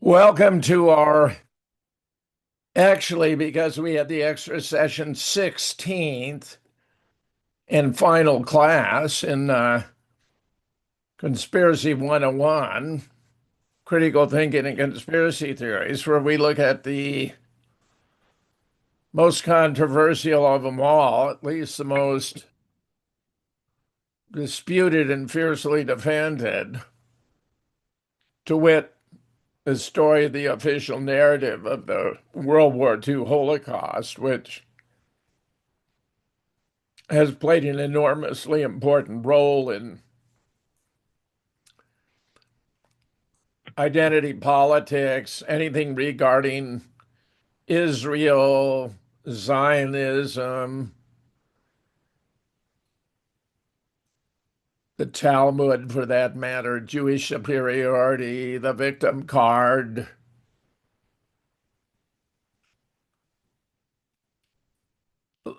Welcome to our, actually, because we had the extra session 16th and final class in Conspiracy 101, Critical Thinking and Conspiracy Theories, where we look at the most controversial of them all, at least the most disputed and fiercely defended, to wit, the story of the official narrative of the World War II Holocaust, which has played an enormously important role in identity politics, anything regarding Israel, Zionism, the Talmud for that matter, Jewish superiority, the victim card.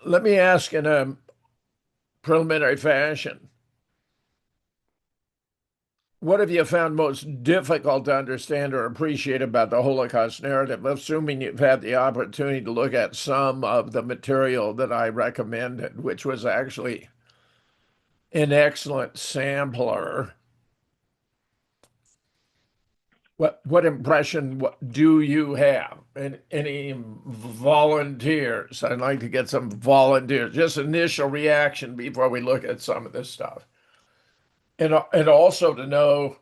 Let me ask in a preliminary fashion, what have you found most difficult to understand or appreciate about the Holocaust narrative, assuming you've had the opportunity to look at some of the material that I recommended, which was actually an excellent sampler? What impression do you have? And any volunteers? I'd like to get some volunteers, just initial reaction before we look at some of this stuff. And also to know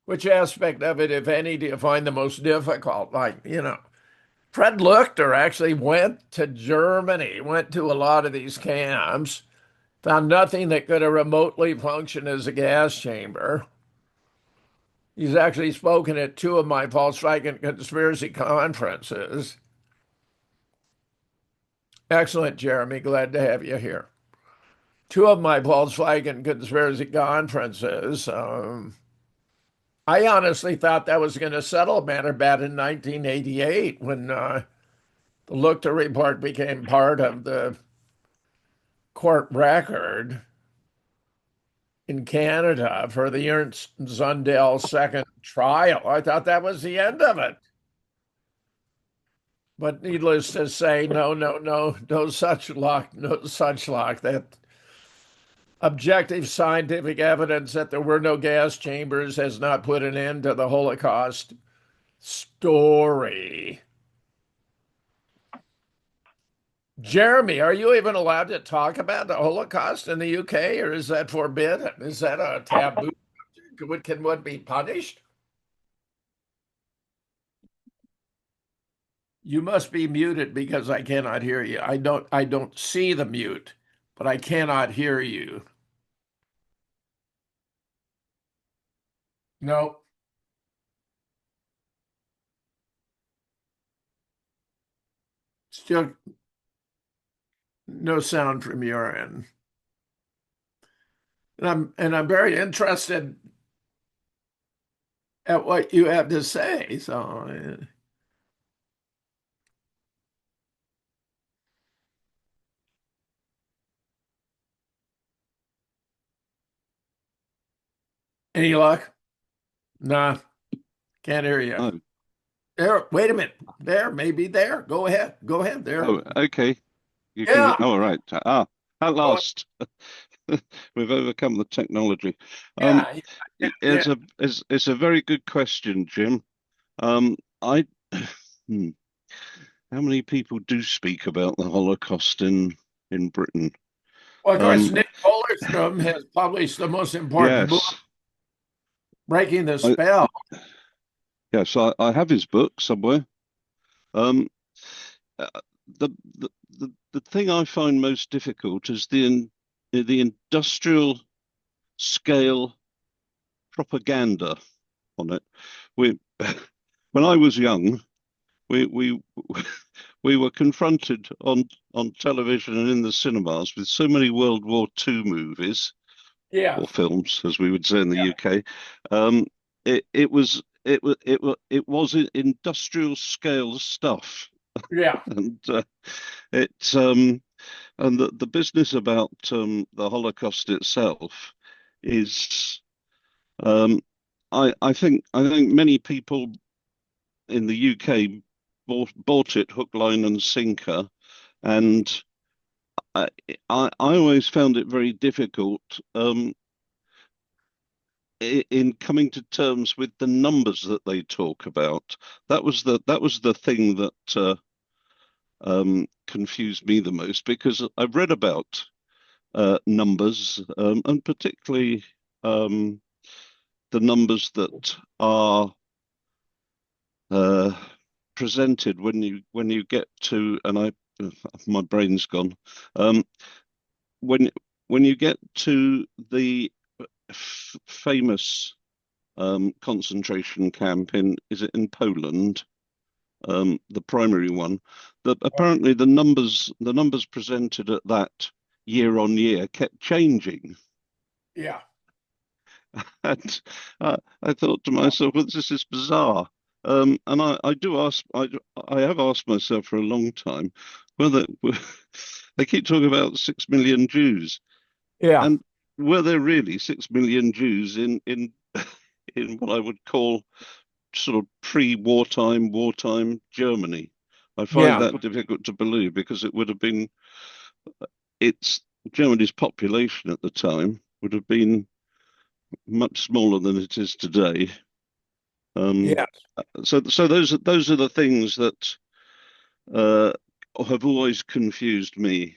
which aspect of it, if any, do you find the most difficult? Like, Fred Luchter actually went to Germany, went to a lot of these camps, found nothing that could have remotely functioned as a gas chamber. He's actually spoken at two of my Volkswagen conspiracy conferences. Excellent, Jeremy. Glad to have you here. Two of my Volkswagen conspiracy conferences. I honestly thought that was going to settle the matter back in 1988 when the Luchter report became part of the court record in Canada for the Ernst Zundel second trial. I thought that was the end of it. But needless to say, no such luck, no such luck. That objective scientific evidence that there were no gas chambers has not put an end to the Holocaust story. Jeremy, are you even allowed to talk about the Holocaust in the UK, or is that forbidden? Is that a taboo? Can one be punished? You must be muted because I cannot hear you. I don't see the mute, but I cannot hear you. No, still no sound from your end. And I'm very interested at what you have to say. So, any luck? Nah, can't hear you. Oh, There, wait a minute. There, maybe there. Go ahead. Go ahead. There. oh, okay. You can. Yeah. Oh, all right. At Go, last, we've overcome the technology. Um, yeah. Yeah. Yeah. it's a very good question, Jim. I, hmm, how many people do speak about the Holocaust in Britain? Well, of course, Um, Nick Hollerstrom has published the most important book, yes, Breaking the I, Spell. I have his book somewhere. Um, uh, the thing I find most difficult is the industrial scale propaganda on it. We, when I was young, we we were confronted on television and in the cinemas with so many World War II movies Yeah. or films, as we would say in the UK. Um, it was industrial scale stuff, Yeah. and it's and the business about the Holocaust itself is um, I think many people in the UK bought it hook, line, and sinker, and I I always found it very difficult in coming to terms with the numbers that they talk about. That was the thing that confused me the most because I've read about numbers and particularly um, the numbers that are uh, presented when you get to and I my brain's gone um, when when you get to the famous concentration camp in is it in Poland, the primary one, that apparently the numbers presented at that year on year kept changing. Yeah. And I thought to myself, well, this is bizarre. And I have asked myself for a long time whether they keep talking about 6 million Jews, Yeah. and were there really 6 million Jews in in what I would call sort of wartime Germany? I find Yeah. that difficult to believe because it would have been it's Germany's population at the time would have been much smaller than it is today. Um, Yeah. so those are the things that uh, have always confused me.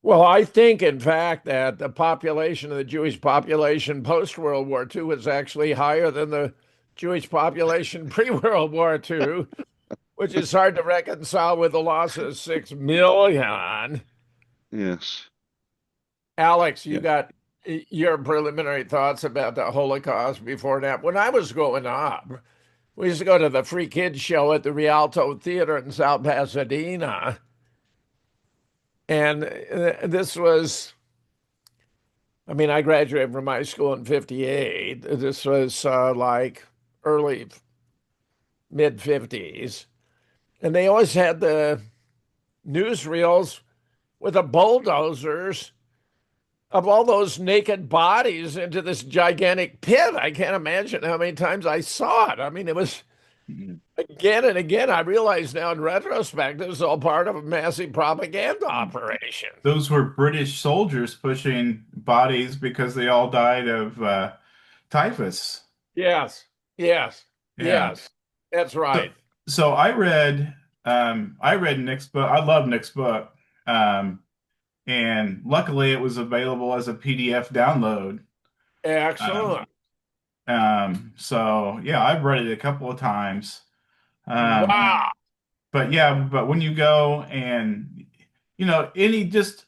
Well, I think, in fact, that the population of the Jewish population post World War II was actually higher than the Jewish population pre-World War II, which is hard to reconcile with the loss of 6 million. Yes. Alex, you Yeah. got your preliminary thoughts about the Holocaust before that. When I was growing up, we used to go to the Free Kids show at the Rialto Theater in South Pasadena. And this was, I mean, I graduated from high school in 58. This was like early mid 50s. And they always had the newsreels with the bulldozers of all those naked bodies into this gigantic pit. I can't imagine how many times I saw it. I mean, it was again and again. I realize now in retrospect, it was all part of a massive propaganda operation. Those were British soldiers pushing bodies because they all died of typhus. Yes, yes, Yeah. yes, that's So, right. so I read Nick's book. I love Nick's book. Um, and luckily it was available as a PDF download. Um, Excellent. so yeah, I've read it a couple of times. Um, Wow. but when you go and any just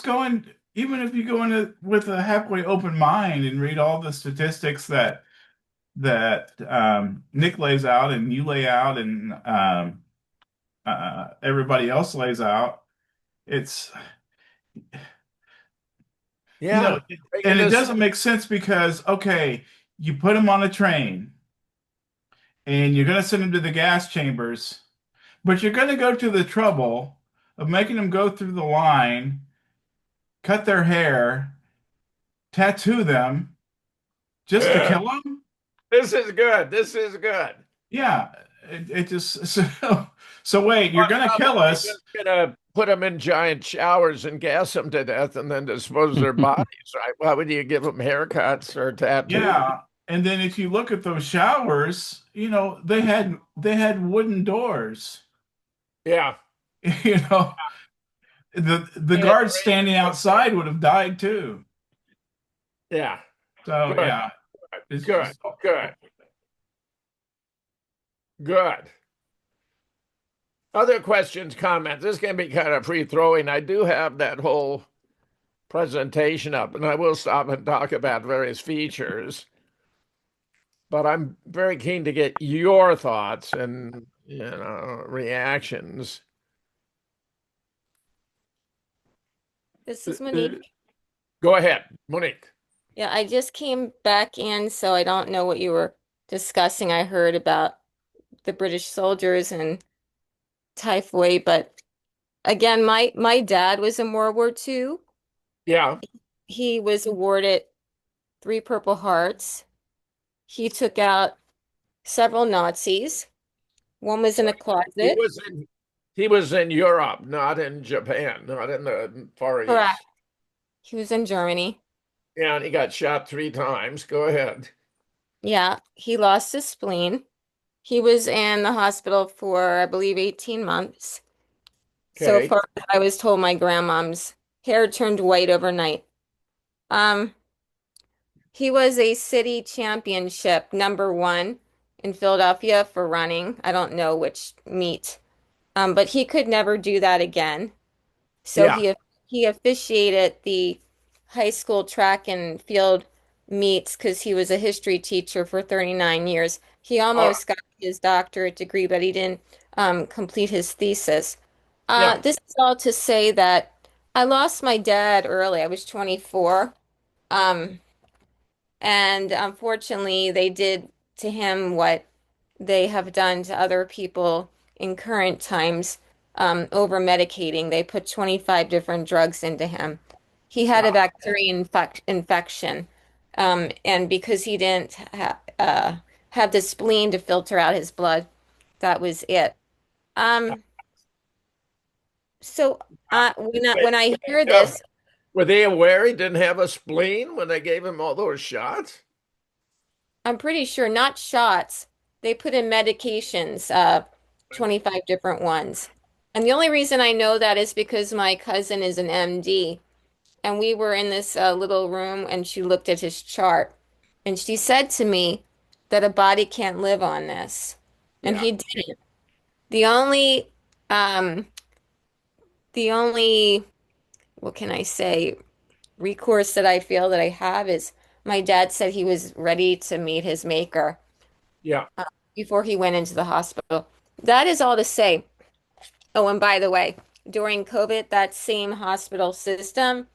go in, even if you go in with a halfway open mind and read all the statistics that Nick lays out and you lay out and everybody else lays out, it's you know, Yeah. Making and it this, doesn't make sense because okay, you put them on a train and you're going to send them to the gas chambers, but you're going to go to the trouble of making them go through the line, cut their hair, tattoo them just to kill them. this is good. This is good. Yeah, it just so wait, you're Why gonna why kill wouldn't you us? just gonna put them in giant showers and gas them to death and then dispose their bodies, right? Why would you give them haircuts or tattoos? Yeah. And then if you look at those showers, they had wooden doors. Yeah. You know, the And guards standing outside would have died too. yeah. So Good. yeah, it's Good. just Good. Good. Other questions, comments? This can be kind of free throwing. I do have that whole presentation up, and I will stop and talk about various features. But I'm very keen to get your thoughts and reactions. This Uh, is uh, Monique. Go ahead, Monique. Yeah, I just came back in, so I don't know what you were discussing. I heard about the British soldiers and typhoid, but again, my dad was in World War II. Yeah. He was awarded. three Purple Hearts. He took out several Nazis. One was in a He closet. was in he was in Europe, not in Japan, not in the Far Correct. East. He was in Germany. Yeah, and he got shot 3 times. Go ahead. Yeah, he lost his spleen. He was in the hospital for, I believe, 18 months. So Okay. far, I was told my grandmom's hair turned white overnight. Um, he was a city championship #1 in Philadelphia for running. I don't know which meet. But he could never do that again. So Yeah. he officiated the high school track and field meets because he was a history teacher for 39 years. He All right. almost got his doctorate degree, but he didn't complete his thesis. Yeah. This is all to say that I lost my dad early. I was 24. Um, and unfortunately, they did to him what they have done to other people in current times, over medicating. They put 25 different drugs into him. He had a Wow. bacterial infection, and because he didn't have the spleen to filter out his blood, that was it. Um, so Wait, when I hear uh, this, were they aware he didn't have a spleen when they gave him all those shots? I'm pretty sure not shots. They put in medications, 25 different ones. And the only reason I know that is because my cousin is an MD, and we were in this little room, and she looked at his chart, and she said to me that a body can't live on this, and Yeah. he didn't. The only, um, the only, what can I say, recourse that I feel that I have is my dad said he was ready to meet his maker Yeah. before he went into the hospital. That is all to say. Oh, and by the way, during COVID, that same hospital system,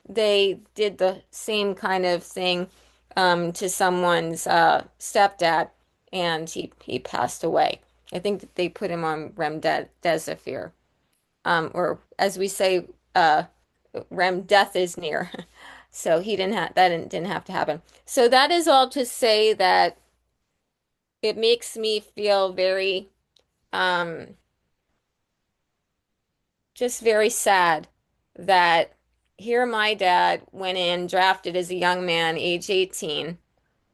they did the same kind of thing to someone's stepdad, and he passed away. I think that they put him on remdesivir, or as we say, rem death is near. So he didn't have that didn't have to happen. So that is all to say that it makes me feel very um just very sad that here my dad went in drafted as a young man, age 18,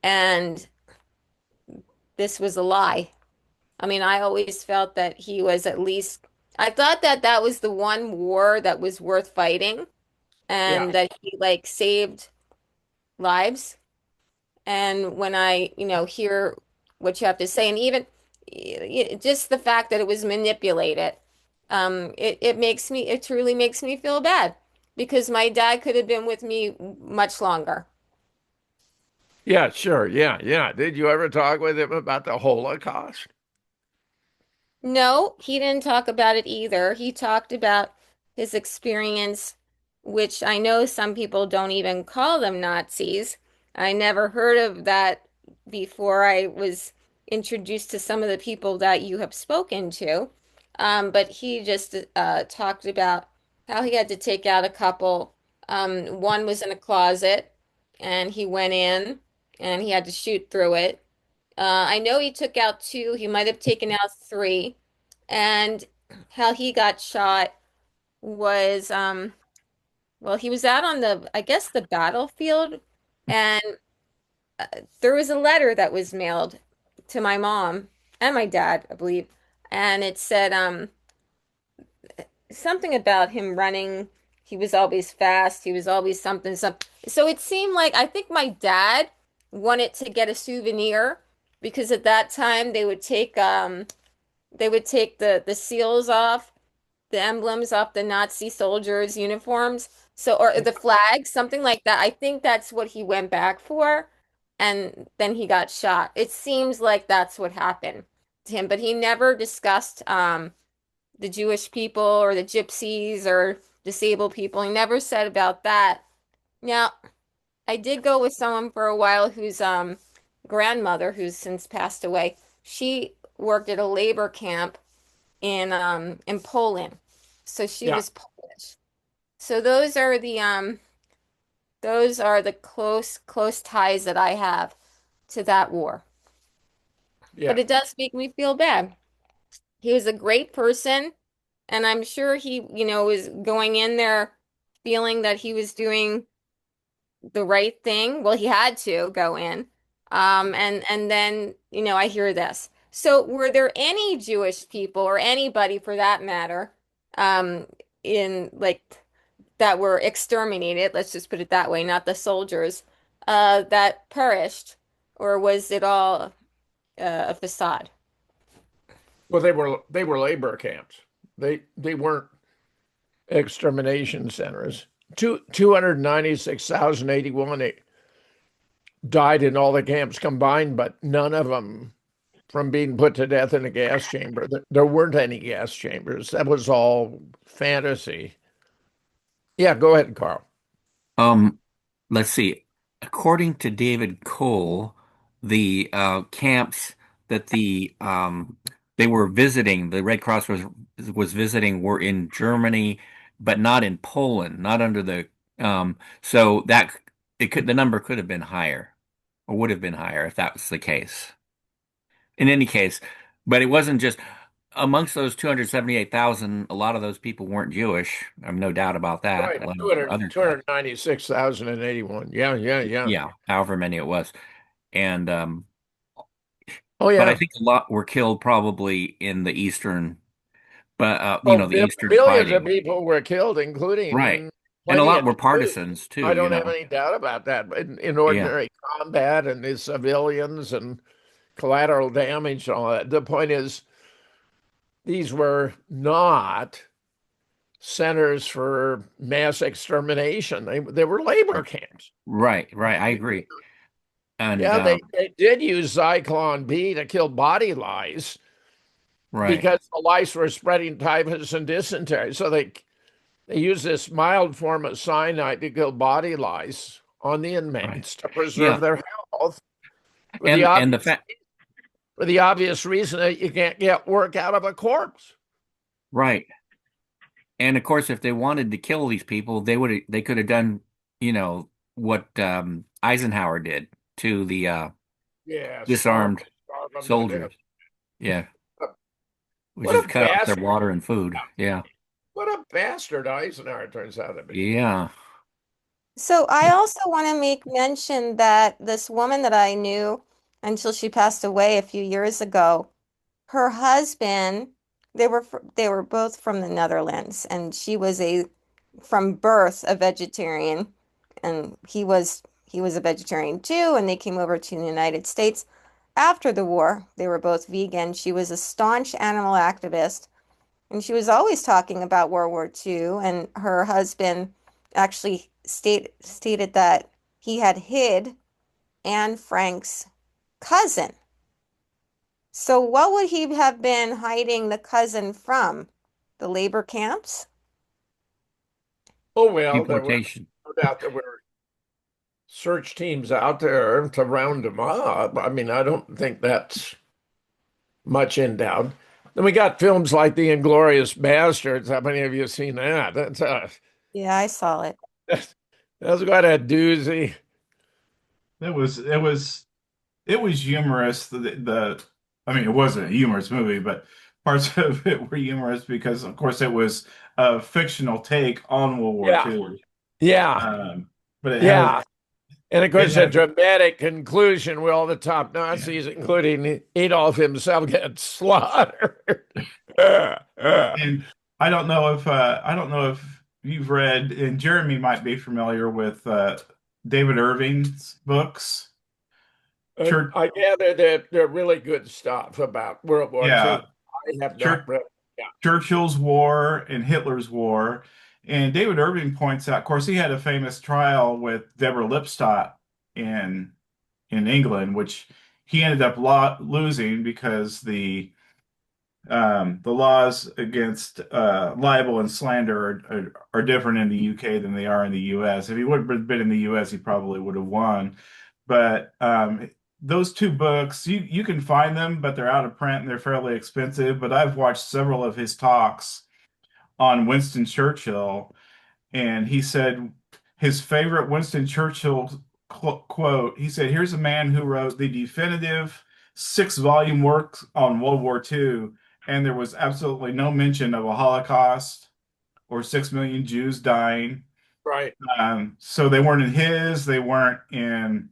and this was a lie. I mean, I always felt that he was at least, I thought that that was the one war that was worth fighting Yeah. and that he like saved lives. And when I, hear what you have to say, and even just the fact that it was manipulated, it truly makes me feel bad because my dad could have been with me much longer. Yeah, sure. Yeah, yeah. Did you ever talk with him about the Holocaust? No, he didn't talk about it either. He talked about his experience, which I know some people don't even call them Nazis. I never heard of that before I was introduced to some of the people that you have spoken to. But he just talked about how he had to take out a couple. One was in a closet, and he went in and he had to shoot through it. I know he took out two. He might have taken out three. And how he got shot was, well, he was out on I guess, the battlefield, and there was a letter that was mailed to my mom and my dad, I believe, and it said, something about him running. He was always fast. He was always something. So it seemed like I think my dad wanted to get a souvenir because at that time they would take the seals off, the emblems off the Nazi soldiers' uniforms. So, or the flags, something like that. I think that's what he went back for. And then he got shot. It seems like that's what happened to him, but he never discussed the Jewish people or the gypsies or disabled people. He never said about that. Now, I did go with someone for a while whose grandmother, who's since passed away, she worked at a labor camp in Poland. So she Yeah. was Polish. So those are Those are the close ties that I have to that war. But Yeah. it does make me feel bad. He was a great person, and I'm sure he, was going in there feeling that he was doing the right thing. Well, he had to go in. And then, I hear this. So were there any Jewish people or anybody for that matter, um, in like that were exterminated, let's just put it that way, not the soldiers, that perished, or was it all a facade? Well, they were labor camps. They weren't extermination centers. 296,081 died in all the camps combined, but none of them from being put to death in a gas chamber. There weren't any gas chambers. That was all fantasy. Yeah, go ahead, Carl. Um, let's see. According to David Cole, the camps that they were visiting, the Red Cross was visiting, were in Germany, but not in Poland, not under so that the number could have been higher, or would have been higher if that was the case. In any case, but it wasn't just amongst those 278,000, a lot of those people weren't Jewish. I have no doubt about that. Right, A lot of 200, other types. 296,081. Yeah, yeah, yeah. Yeah, however many it was. And Oh, but I yeah. think a lot were killed probably in the eastern, but Oh, the eastern millions of fighting. people were killed, Right. including And a plenty lot of were Jews. partisans I too, don't have any doubt about that. But in Yeah. ordinary combat and the civilians and collateral damage and all that, the point is these were not centers for mass extermination. They were labor camps. Right, right. I agree. And Yeah, they did use Zyklon B to kill body lice right. because the lice were spreading typhus and dysentery. So they used this mild form of cyanide to kill body lice on the Right. inmates to preserve Yeah. their health for the And the obvious fact reason that you can't get work out of a corpse. right. And of course if they wanted to kill these people, they could have done, what Eisenhower did to the Yeah, disarmed starve them to death. soldiers. Yeah. Which What is a cut off their bastard! water and food. Yeah. What a bastard Eisenhower turns out to be. Yeah. So I also want to make mention that this woman that I knew until she passed away a few years ago, her husband, they were both from the Netherlands, and she was a from birth a vegetarian, and he was a vegetarian too, and they came over to the United States after the war. They were both vegan. She was a staunch animal activist, and she was always talking about World War II, and her husband actually stated that he had hid Anne Frank's cousin. So what would he have been hiding the cousin from? The labor camps? Oh well, there were Deportation. no doubt there were search teams out there to round them up. I mean, I don't think that's much in doubt. Then we got films like The Inglorious Bastards. How many of you have seen that? Yeah, I saw it. That's quite a doozy. It was humorous. I mean, it wasn't a humorous movie, but parts of it were humorous because, of course, it was a fictional take on World War Yeah, II. yeah, But yeah. And of it course, a had dramatic conclusion where all the top Nazis, including Adolf himself, get slaughtered. and I don't know if you've read, and Jeremy might be familiar with David Irving's books. Church, I gather that they're really good stuff about World War II. yeah, I have Church, not read. Yeah, Churchill's War and Hitler's War. And David Irving points out, of course, he had a famous trial with Deborah Lipstadt in in England, which he ended up losing because the laws against libel and slander are different in the UK than they are in the US. If he would have been in the US, he probably would have won. But those two books, you can find them, but they're out of print and they're fairly expensive. But I've watched several of his talks on Winston Churchill, and he said his favorite Winston Churchill quote. He said, "Here's a man who wrote the definitive 6-volume work on World War II, and there was absolutely no mention of a Holocaust or 6 million Jews dying." Right. So they weren't in his, they weren't in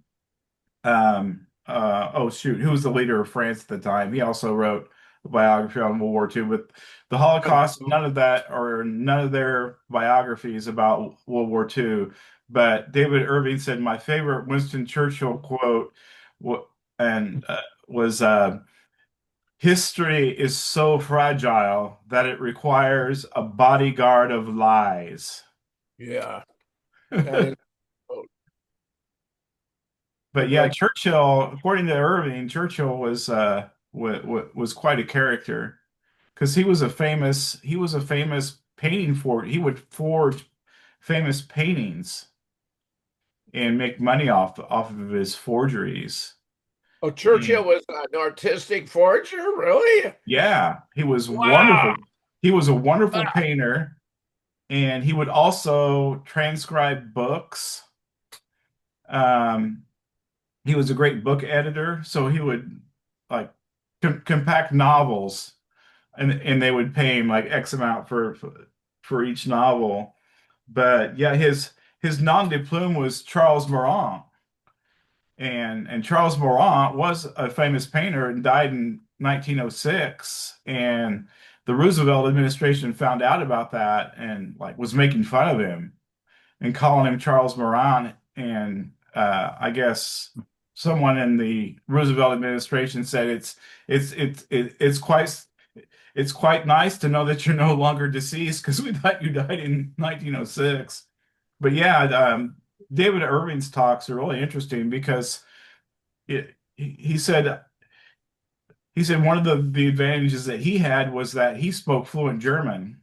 oh shoot, who was the leader of France at the time? He also wrote a biography on World War II, but the Holocaust, none of that, or none of their biographies about World War II. But David Irving said my favorite Winston Churchill quote and was history is so fragile that it requires a bodyguard of lies. Yeah. That is But yeah, great. Churchill, according to Irving, Churchill was quite a character because he was a famous painting for he would forge famous paintings and make money off of his forgeries. Oh, Churchill And was an artistic forger, really? yeah, he was Wow. wonderful. He was a wonderful painter, and he would also transcribe books. Um, he was a great book editor, so he would like compact novels, and they would pay him like X amount for each novel. But yeah, his nom de plume was Charles Morant, and Charles Morant was a famous painter and died in 1906, and the Roosevelt administration found out about that and like was making fun of him and calling him Charles Moran. And I guess someone in the Roosevelt administration said it's quite nice to know that you're no longer deceased because we thought you died in 1906. But yeah, David Irving's talks are really interesting because he said one of the advantages that he had was that he spoke fluent German,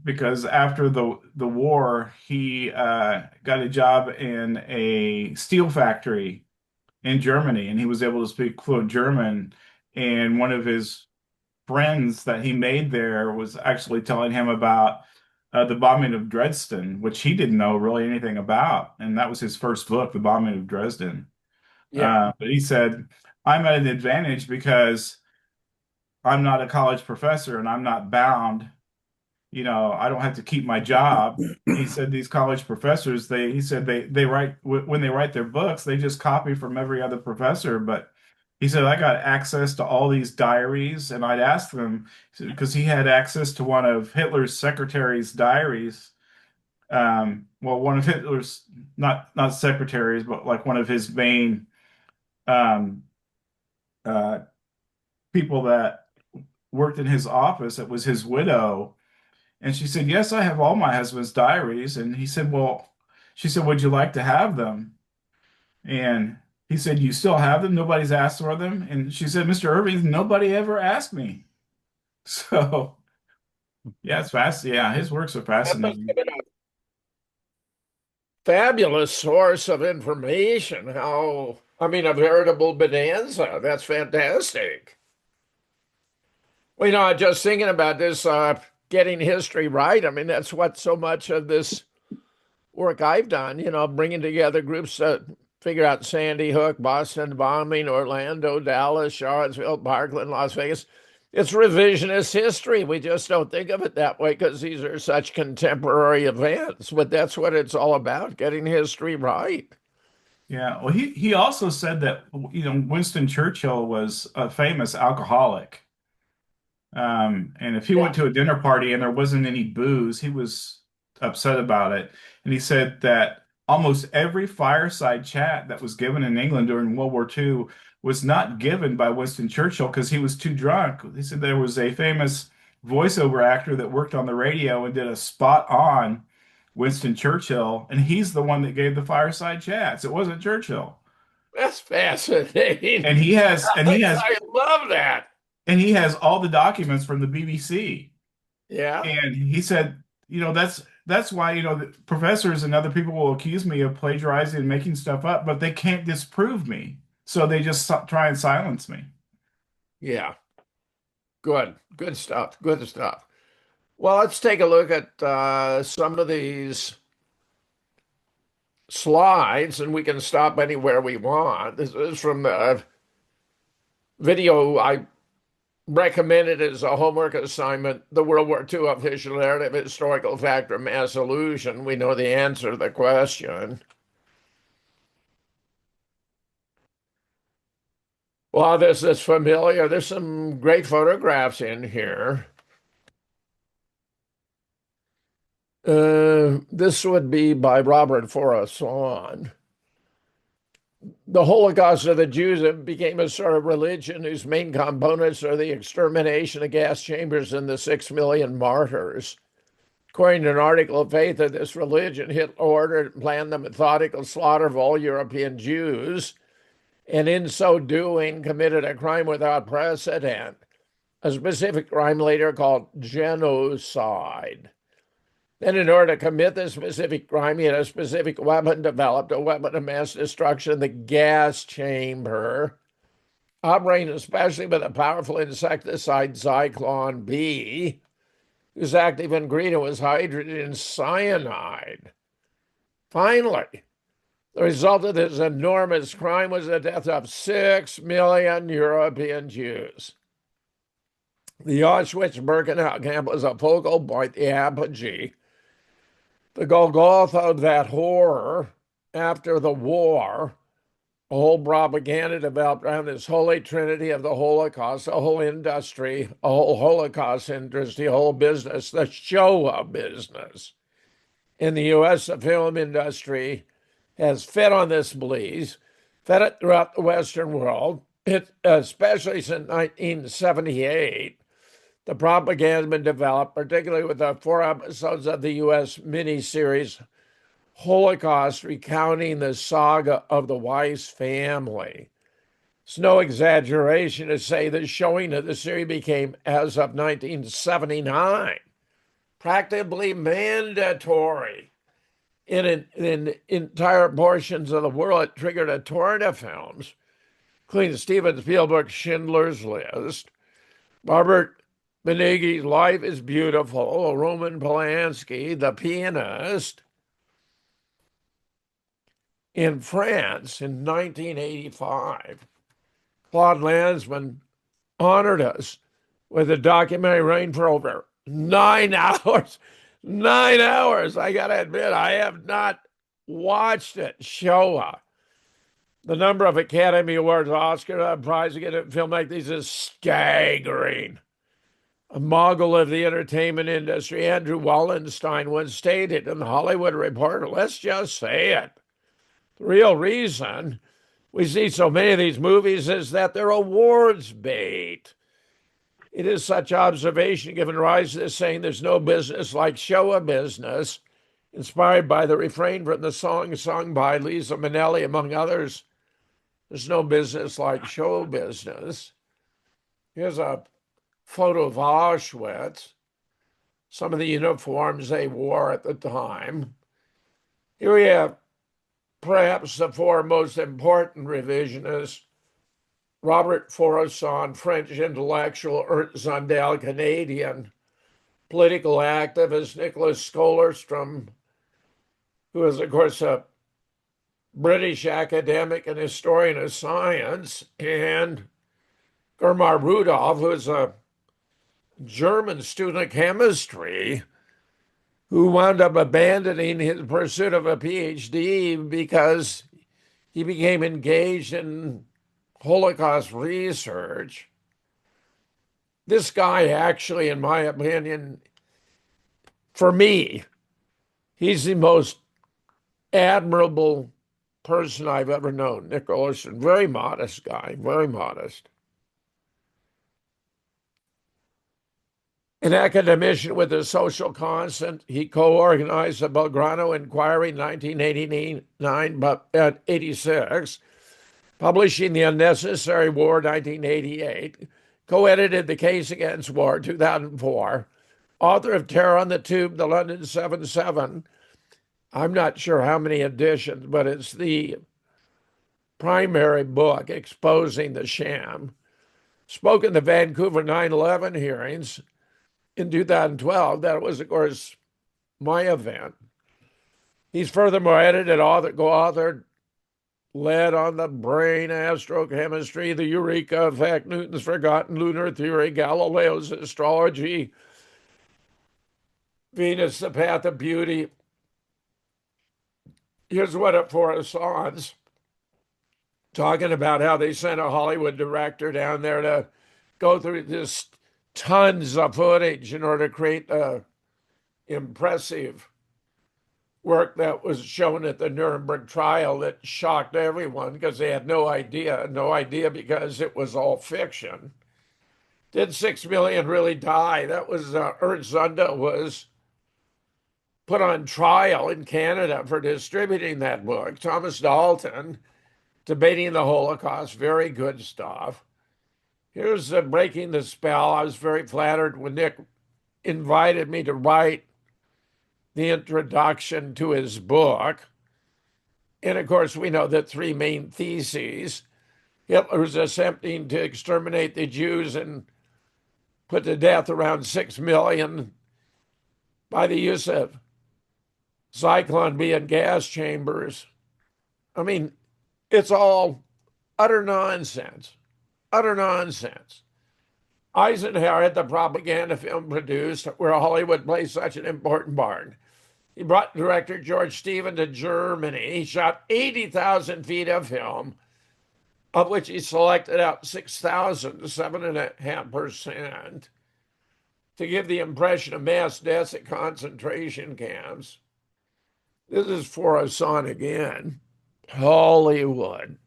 because after the war, he got a job in a steel factory in Germany, and he was able to speak fluent German. And one of his friends that he made there was actually telling him about the bombing of Dresden, which he didn't know really anything about, and that was his first book, The Bombing of Dresden. Yeah. But he said, "I'm at an advantage because I'm not a college professor and I'm not bound, I don't have to keep my job." He said these college professors, he said they write when they write their books, they just copy from every other professor. But he said I got access to all these diaries, and I'd ask them because he had access to one of Hitler's secretary's diaries. Well, one of Hitler's not secretaries, but like one of his main um, uh, people that worked in his office. It was his widow. And she said, "Yes, I have all my husband's diaries." And he said, "Well," she said, "Would you like to have them?" And he said, "You still have them? Nobody's asked for them?" And she said, "Mr. Irving, nobody ever asked me." So, yeah, it's fast. Yeah, his works are That must have fascinating. been a fabulous source of information. I mean, a veritable bonanza. That's fantastic. Well, I'm just thinking about this, getting history right. I mean, that's what so much of this work I've done, bringing together groups to figure out Sandy Hook, Boston bombing, Orlando, Dallas, Charlottesville, Parkland, Las Vegas. It's revisionist history. We just don't think of it that way because these are such contemporary events, but that's what it's all about, getting history right. Yeah. Well, he also said that, Winston Churchill was a famous alcoholic. And if he Yeah. went to a dinner party and there wasn't any booze, he was upset about it. And he said that almost every fireside chat that was given in England during World War II was not given by Winston Churchill because he was too drunk. He said there was a famous voiceover actor that worked on the radio and did a spot on Winston Churchill, and he's the one that gave the fireside chats. It wasn't Churchill. That's fascinating. And he has and he has I love that. and he has all the documents from the BBC. Yeah. And he said, that's why, the professors and other people will accuse me of plagiarizing and making stuff up, but they can't disprove me. So they just try and silence me. Yeah. Good. Good stuff. Good stuff. Well, let's take a look at some of these slides, and we can stop anywhere we want. This is from the video I recommended as a homework assignment, the World War II official narrative, historical fact, or mass illusion. We know the answer to the question. Well, this is familiar. There's some great photographs in here. This would be by Robert Forrest. The Holocaust of the Jews became a sort of religion whose main components are the extermination of gas chambers and the 6 million martyrs. According to an article of faith of this religion, Hitler ordered and planned the methodical slaughter of all European Jews, and in so doing committed a crime without precedent, a specific crime later called genocide. Then, in order to commit this specific crime, he had a specific weapon developed, a weapon of mass destruction, the gas chamber, operating especially with a powerful insecticide, Zyklon B, whose active ingredient was hydrogen cyanide. Finally, the result of this enormous crime was the death of 6 million European Jews. The Auschwitz-Birkenau camp was a focal point, the apogee, the Golgotha of that horror. After the war, a whole propaganda developed around this holy trinity of the Holocaust, a whole industry, a whole Holocaust industry, a whole business, the Shoah business. In the U.S., the film industry has fed on this belief, fed it throughout the Western world, especially since 1978. The propaganda has been developed, particularly with the 4 episodes of the U.S. miniseries Holocaust, recounting the saga of the Weiss family. It's no exaggeration to say the showing of the series became, as of 1979, practically mandatory in entire portions of the world. It triggered a torrent of films, including Steven Spielberg's Schindler's List, Robert Benigni's Life is Beautiful, Roman Polanski, The Pianist. In France in 1985, Claude Lanzmann honored us with a documentary running for over 9 hours. 9 hours. I got to admit, I have not watched it. Shoah. The number of Academy Awards, Oscar Prize to get a film like this is staggering. A mogul of the entertainment industry, Andrew Wallenstein, once stated in the Hollywood Reporter, let's just say it. The real reason we see so many of these movies is that they're awards bait. It is such observation given rise to this saying, there's no business like Shoah business, inspired by the refrain from the song sung by Liza Minnelli, among others. There's no business like show business. Here's a photo of Auschwitz, some of the uniforms they wore at the time. Here we have perhaps the 4 most important revisionists: Robert Faurisson, French intellectual; Ernst Zundel, Canadian political activist; Nicholas Scholerstrom, who is, of course, a British academic and historian of science; and Germar Rudolph, who is a German student of chemistry who wound up abandoning his pursuit of a PhD because he became engaged in Holocaust research. This guy, actually, in my opinion, for me, he's the most admirable person I've ever known. Nick Olson, very modest guy, very modest. An academician with a social constant, he co-organized the Belgrano Inquiry in 1989, but at 86, publishing The Unnecessary War, 1988, co-edited The Case Against War, 2004, author of Terror on the Tube, The London 7/7. I'm not sure how many editions, but it's the primary book exposing the sham. Spoke in the Vancouver 9/11 hearings in 2012. That was, of course, my event. He's furthermore edited, co-authored Lead on the Brain, Astrochemistry, The Eureka Effect, Newton's Forgotten Lunar Theory, Galileo's Astrology, Venus, the Path of Beauty. Here's what it corresponds, talking about how they sent a Hollywood director down there to go through this tons of footage in order to create the impressive work that was shown at the Nuremberg trial that shocked everyone because they had no idea because it was all fiction. Did 6 million really die? That was Ernst Zunda was put on trial in Canada for distributing that book. Thomas Dalton, Debating the Holocaust, very good stuff. Here's Breaking the Spell. I was very flattered when Nick invited me to write the introduction to his book. And of course, we know that three main theses. Hitler was attempting to exterminate the Jews and put to death around 6 million by the use of Zyklon B and gas chambers. I mean, it's all utter nonsense. Utter nonsense. Eisenhower had the propaganda film produced where Hollywood plays such an important part. He brought director George Stephen to Germany. He shot 80,000 feet of film, of which he selected out 6,000, 7.5%, to give the impression of mass deaths at concentration camps. This is for us on again. Hollywood,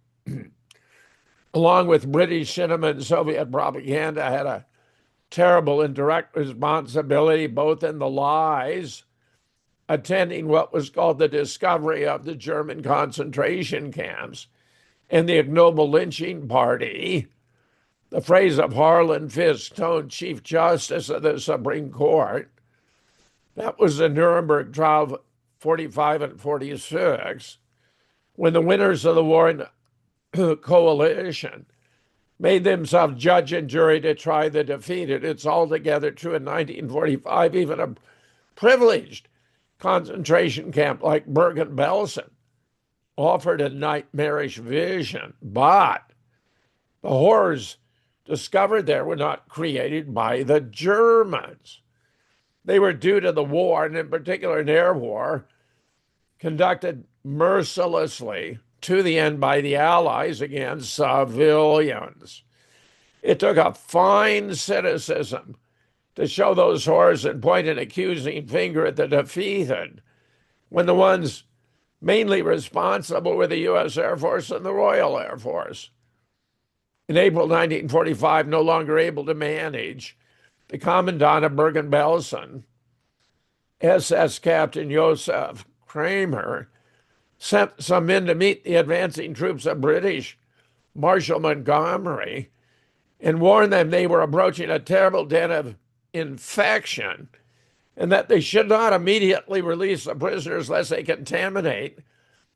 along with British cinema and Soviet propaganda, had a terrible and direct responsibility both in the lies attending what was called the discovery of the German concentration camps and the ignoble lynching party. The phrase of Harlan Fiske, Stone, Chief Justice of the Supreme Court, that was the Nuremberg trial of 45 and 46, when the winners of the war in coalition made themselves judge and jury to try the defeated. It's altogether true in 1945. Even a privileged concentration camp like Bergen-Belsen offered a nightmarish vision, but the horrors discovered there were not created by the Germans. They were due to the war, and in particular an air war, conducted mercilessly to the end by the Allies against civilians. It took a fine cynicism to show those horrors and point an accusing finger at the defeated, when the ones mainly responsible were the U.S. Air Force and the Royal Air Force. In April 1945, no longer able to manage, the commandant of Bergen-Belsen, SS Captain Joseph Kramer, sent some men to meet the advancing troops of British Marshal Montgomery and warned them they were approaching a terrible den of infection and that they should not immediately release the prisoners lest they contaminate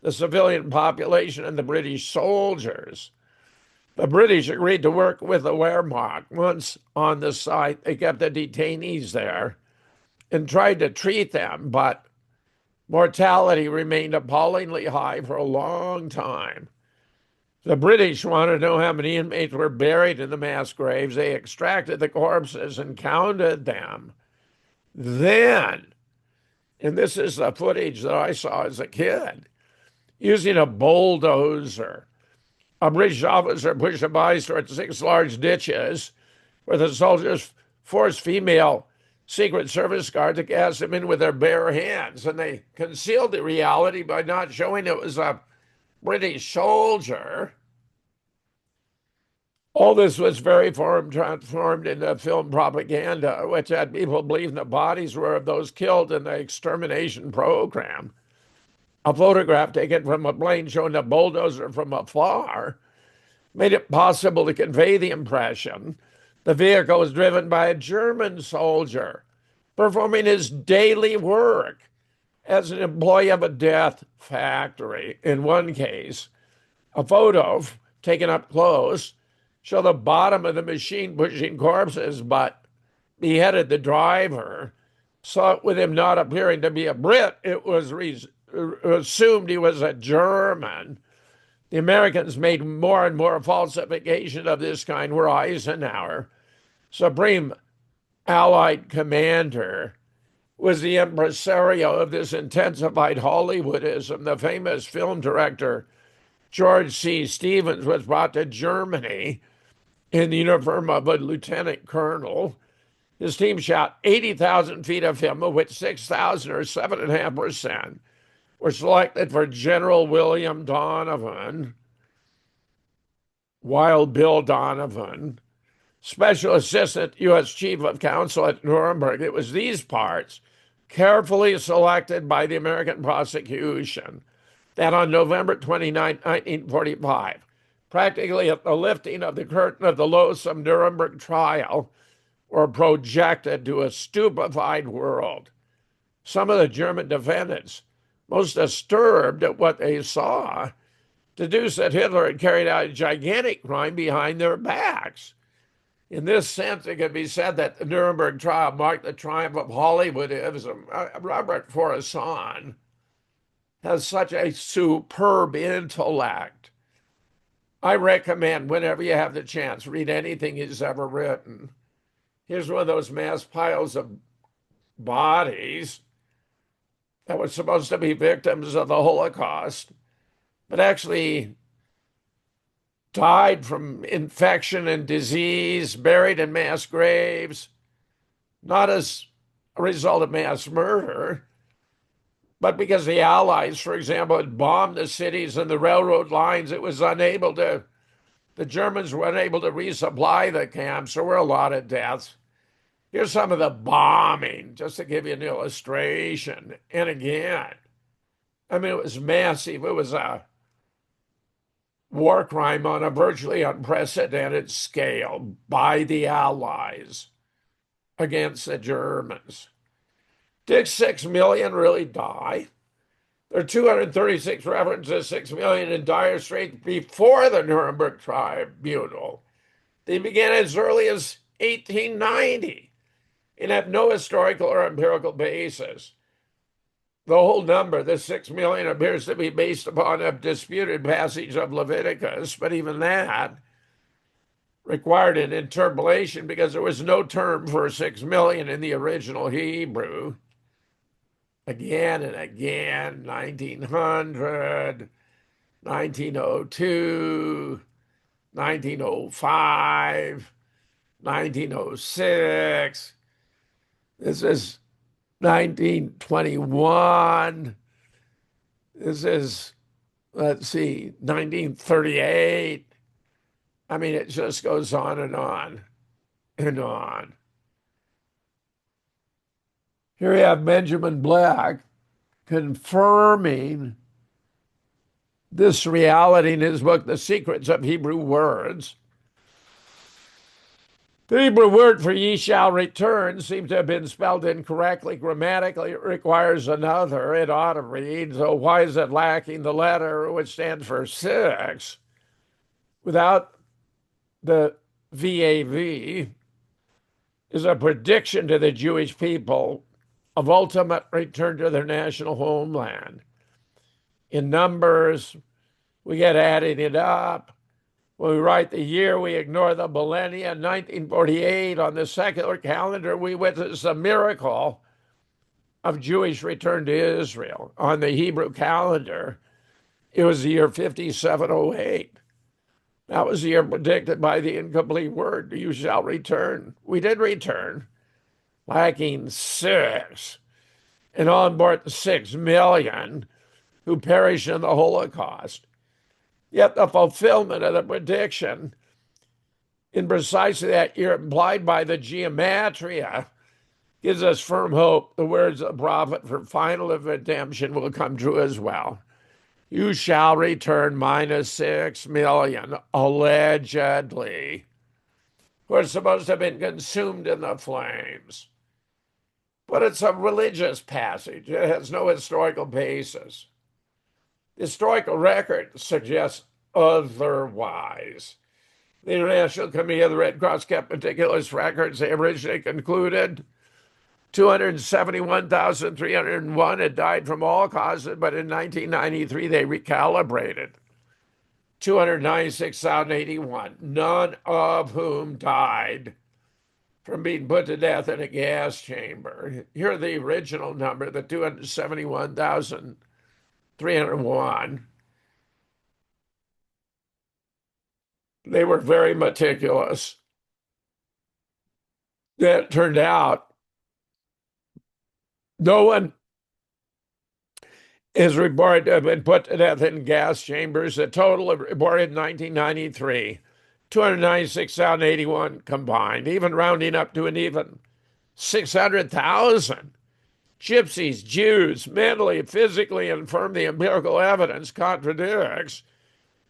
the civilian population and the British soldiers. The British agreed to work with the Wehrmacht. Once on the site, they kept the detainees there and tried to treat them, but mortality remained appallingly high for a long time. The British wanted to know how many inmates were buried in the mass graves. They extracted the corpses and counted them. Then, and this is the footage that I saw as a kid, using a bulldozer, a British officer pushed a bodies towards 6 large ditches where the soldiers forced female Secret Service guards to cast them in with their bare hands. And they concealed the reality by not showing it was a British soldier. All this was very transformed into film propaganda, which had people believing the bodies were of those killed in the extermination program. A photograph taken from a plane showing the bulldozer from afar made it possible to convey the impression the vehicle was driven by a German soldier performing his daily work as an employee of a death factory. In one case, a photo taken up close showed the bottom of the machine pushing corpses, but beheaded the driver. Saw it with him not appearing to be a Brit. It was assumed he was a German. The Americans made more and more falsification of this kind, where Eisenhower, Supreme Allied Commander, was the impresario of this intensified Hollywoodism. The famous film director George C. Stevens was brought to Germany in the uniform of a lieutenant colonel. His team shot 80,000 feet of film, of which 6,000 or 7.5% were selected for General William Donovan, Wild Bill Donovan, Special Assistant U.S. Chief of Counsel at Nuremberg. It was these parts, carefully selected by the American prosecution, that on November 29, 1945, practically at the lifting of the curtain of the loathsome Nuremberg trial, were projected to a stupefied world. Some of the German defendants, most disturbed at what they saw, deduced that Hitler had carried out a gigantic crime behind their backs. In this sense, it can be said that the Nuremberg trial marked the triumph of Hollywoodism. Robert Forresson has such a superb intellect. I recommend, whenever you have the chance, read anything he's ever written. Here's one of those mass piles of bodies that were supposed to be victims of the Holocaust, but actually died from infection and disease, buried in mass graves, not as a result of mass murder, but because the Allies, for example, had bombed the cities and the railroad lines. The Germans were unable to resupply the camps. There were a lot of deaths. Here's some of the bombing, just to give you an illustration. And again, I mean, it was massive. It was a war crime on a virtually unprecedented scale by the Allies against the Germans. Did 6 million really die? There are 236 references, 6 million in dire straits before the Nuremberg Tribunal. They began as early as 1890 and have no historical or empirical basis. The whole number, the 6 million, appears to be based upon a disputed passage of Leviticus, but even that required an interpolation because there was no term for 6 million in the original Hebrew. Again and again, 1900, 1902, 1905, 1906. This is 1921. This is, let's see, 1938. I mean, it just goes on and on and on. Here we have Benjamin Black confirming this reality in his book, The Secrets of Hebrew Words. The Hebrew word for ye shall return seems to have been spelled incorrectly. Grammatically, it requires another. It ought to read, so why is it lacking the letter which stands for 6? Without the VAV is a prediction to the Jewish people of ultimate return to their national homeland. In Numbers, we get adding it up. When we write the year, we ignore the millennia. 1948, on the secular calendar, we witness a miracle of Jewish return to Israel. On the Hebrew calendar, it was the year 5708. That was the year predicted by the incomplete word, you shall return. We did return, lacking 6, and on board the 6 million who perished in the Holocaust. Yet the fulfillment of the prediction in precisely that year, implied by the gematria, gives us firm hope the words of the prophet for final redemption will come true as well. You shall return minus 6 million, allegedly, who are supposed to have been consumed in the flames. But it's a religious passage. It has no historical basis. The historical record suggests otherwise. The International Committee of the Red Cross kept meticulous records. They originally concluded 271,301 had died from all causes, but in 1993 they recalibrated. 296,081, none of whom died from being put to death in a gas chamber. Here are the original number, the 271,301. They were very meticulous. It turned out no one is reported to have been put to death in gas chambers. The total reported in 1993, 296,081 combined, even rounding up to an even 600,000. Gypsies, Jews, mentally, physically infirm. The empirical evidence contradicts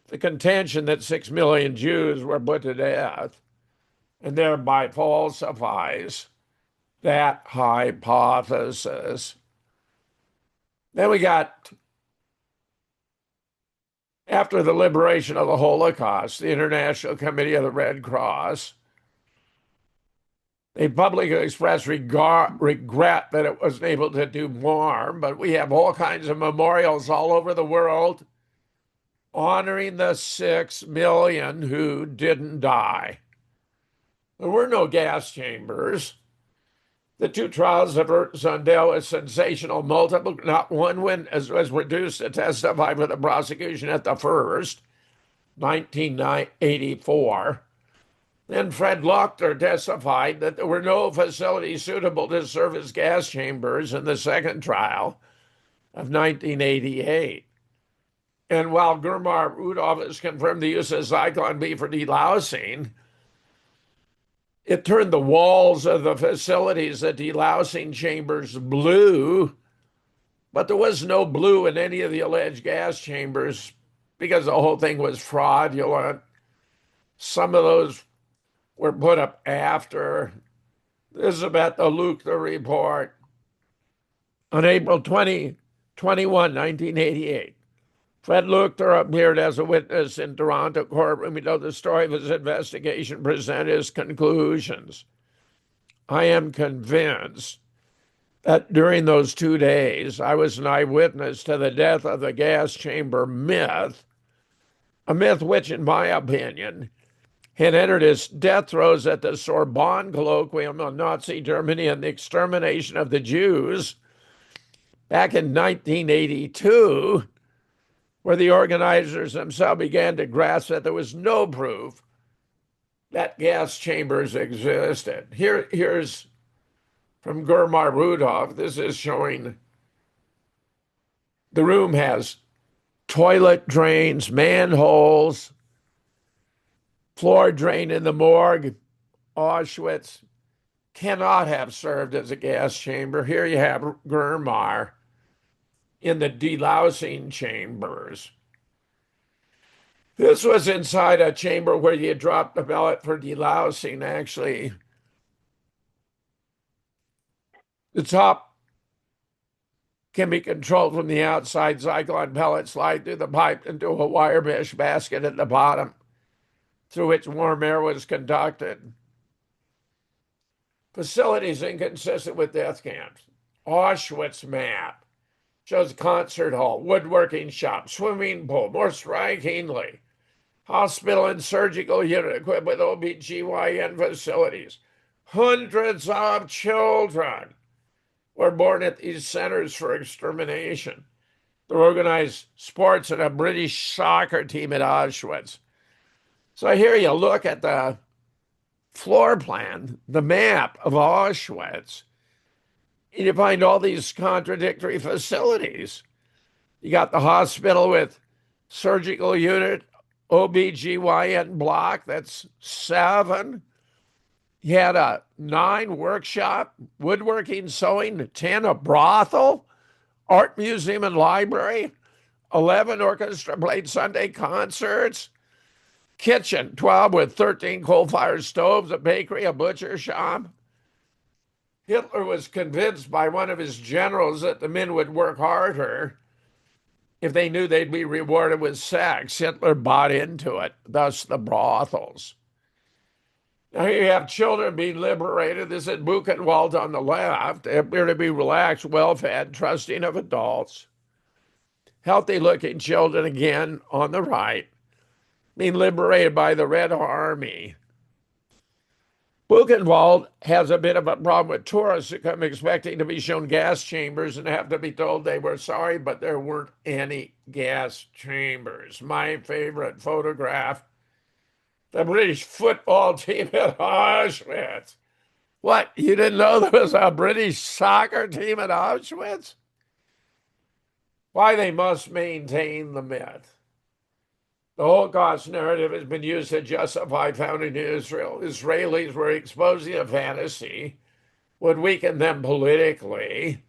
the contention that 6 million Jews were put to death and thereby falsifies that hypothesis. Then we got, after the liberation of the Holocaust, the International Committee of the Red Cross, they publicly expressed regret that it wasn't able to do more, but we have all kinds of memorials all over the world honoring the 6 million who didn't die. There were no gas chambers. The 2 trials of Zundel was sensational. Multiple, not one witness was reduced to testify for the prosecution at the first, 1984. Then Fred Lochter testified that there were no facilities suitable to serve as gas chambers in the second trial of 1988. And while Gurmar Rudolph has confirmed the use of Zyklon B for delousing, it turned the walls of the facilities, the delousing chambers, blue, but there was no blue in any of the alleged gas chambers because the whole thing was fraudulent. Some of those were put up after. This is about the Luchter report. On April 21, 1988, Fred Luchter appeared as a witness in Toronto courtroom. He told the story of his investigation, presented his conclusions. I am convinced that during those 2 days, I was an eyewitness to the death of the gas chamber myth, a myth which, in my opinion, had entered its death throes at the Sorbonne colloquium on Nazi Germany and the extermination of the Jews back in 1982, where the organizers themselves began to grasp that there was no proof that gas chambers existed. Here's from Gurmar Rudolph. This is showing the room has toilet drains, manholes, floor drain in the morgue. Auschwitz cannot have served as a gas chamber. Here you have Gurmar in the delousing chambers. This was inside a chamber where you dropped the pellet for delousing, actually. The top can be controlled from the outside. Zyklon pellets slide through the pipe into a wire mesh basket at the bottom, through which warm air was conducted. Facilities inconsistent with death camps. Auschwitz map shows concert hall, woodworking shop, swimming pool. More strikingly, hospital and surgical unit equipped with OBGYN facilities. Hundreds of children were born at these centers for extermination. They organized sports and a British soccer team at Auschwitz. So here you look at the floor plan, the map of Auschwitz, and you find all these contradictory facilities. You got the hospital with surgical unit, OBGYN block, that's 7. You had a 9 workshop, woodworking, sewing, 10 a brothel, art museum and library, 11 orchestra played Sunday concerts, kitchen, 12 with 13 coal-fired stoves, a bakery, a butcher shop. Hitler was convinced by one of his generals that the men would work harder if they knew they'd be rewarded with sex. Hitler bought into it, thus the brothels. Now here you have children being liberated. This is Buchenwald on the left. They appear to be relaxed, well-fed, trusting of adults. Healthy-looking children again on the right, being liberated by the Red Army. Buchenwald has a bit of a problem with tourists who come expecting to be shown gas chambers and have to be told they were sorry, but there weren't any gas chambers. My favorite photograph, the British football team at Auschwitz. What? You didn't know there was a British soccer team at Auschwitz? Why they must maintain the myth. The Holocaust narrative has been used to justify founding Israel. Israelis were exposing a fantasy, would weaken them politically.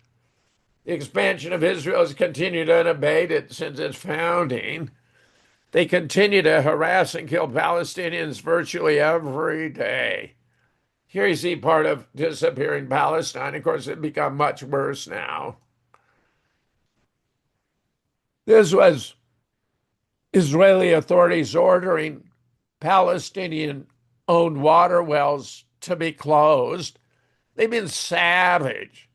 The expansion of Israel has continued unabated since its founding. They continue to harass and kill Palestinians virtually every day. Here you see part of disappearing Palestine. Of course, it's become much worse now. This was Israeli authorities ordering Palestinian-owned water wells to be closed. They've been savage.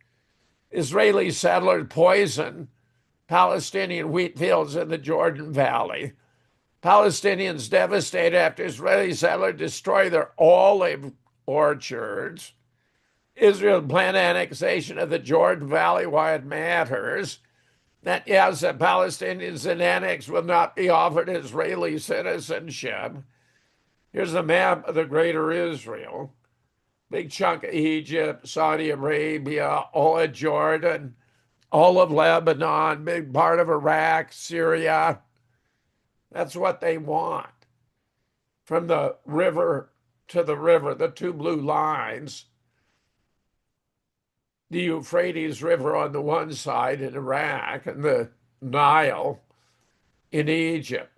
Israeli settlers poison Palestinian wheat fields in the Jordan Valley. Palestinians devastated after Israeli settlers destroy their olive orchards. Israel planned annexation of the Jordan Valley while it matters. That yes, the Palestinians in annex will not be offered Israeli citizenship. Here's a map of the greater Israel. Big chunk of Egypt, Saudi Arabia, all of Jordan, all of Lebanon, big part of Iraq, Syria. That's what they want. From the river to the river, the two blue lines, the Euphrates River on the one side in Iraq and the Nile in Egypt.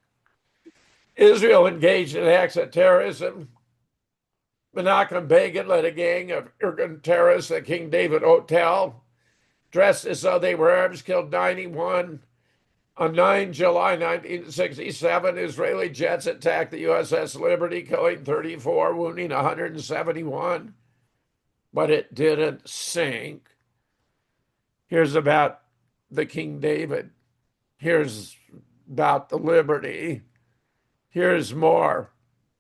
Israel engaged in acts of terrorism. Menachem Begin led a gang of Irgun terrorists at King David Hotel, dressed as though they were Arabs, killed 91. On 9 July 1967, Israeli jets attacked the USS Liberty, killing 34, wounding 171. But it didn't sink. Here's about the King David. Here's about the Liberty. Here's more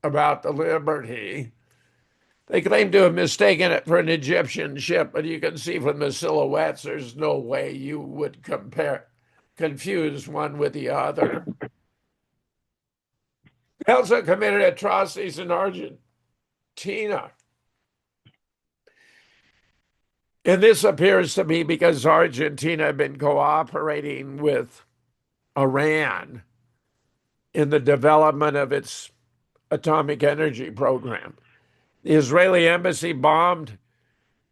about the Liberty. They claim to have mistaken it for an Egyptian ship, but you can see from the silhouettes, there's no way you would confuse one with the other. They also committed atrocities in Argentina. And this appears to be because Argentina had been cooperating with Iran in the development of its atomic energy program. The Israeli embassy bombed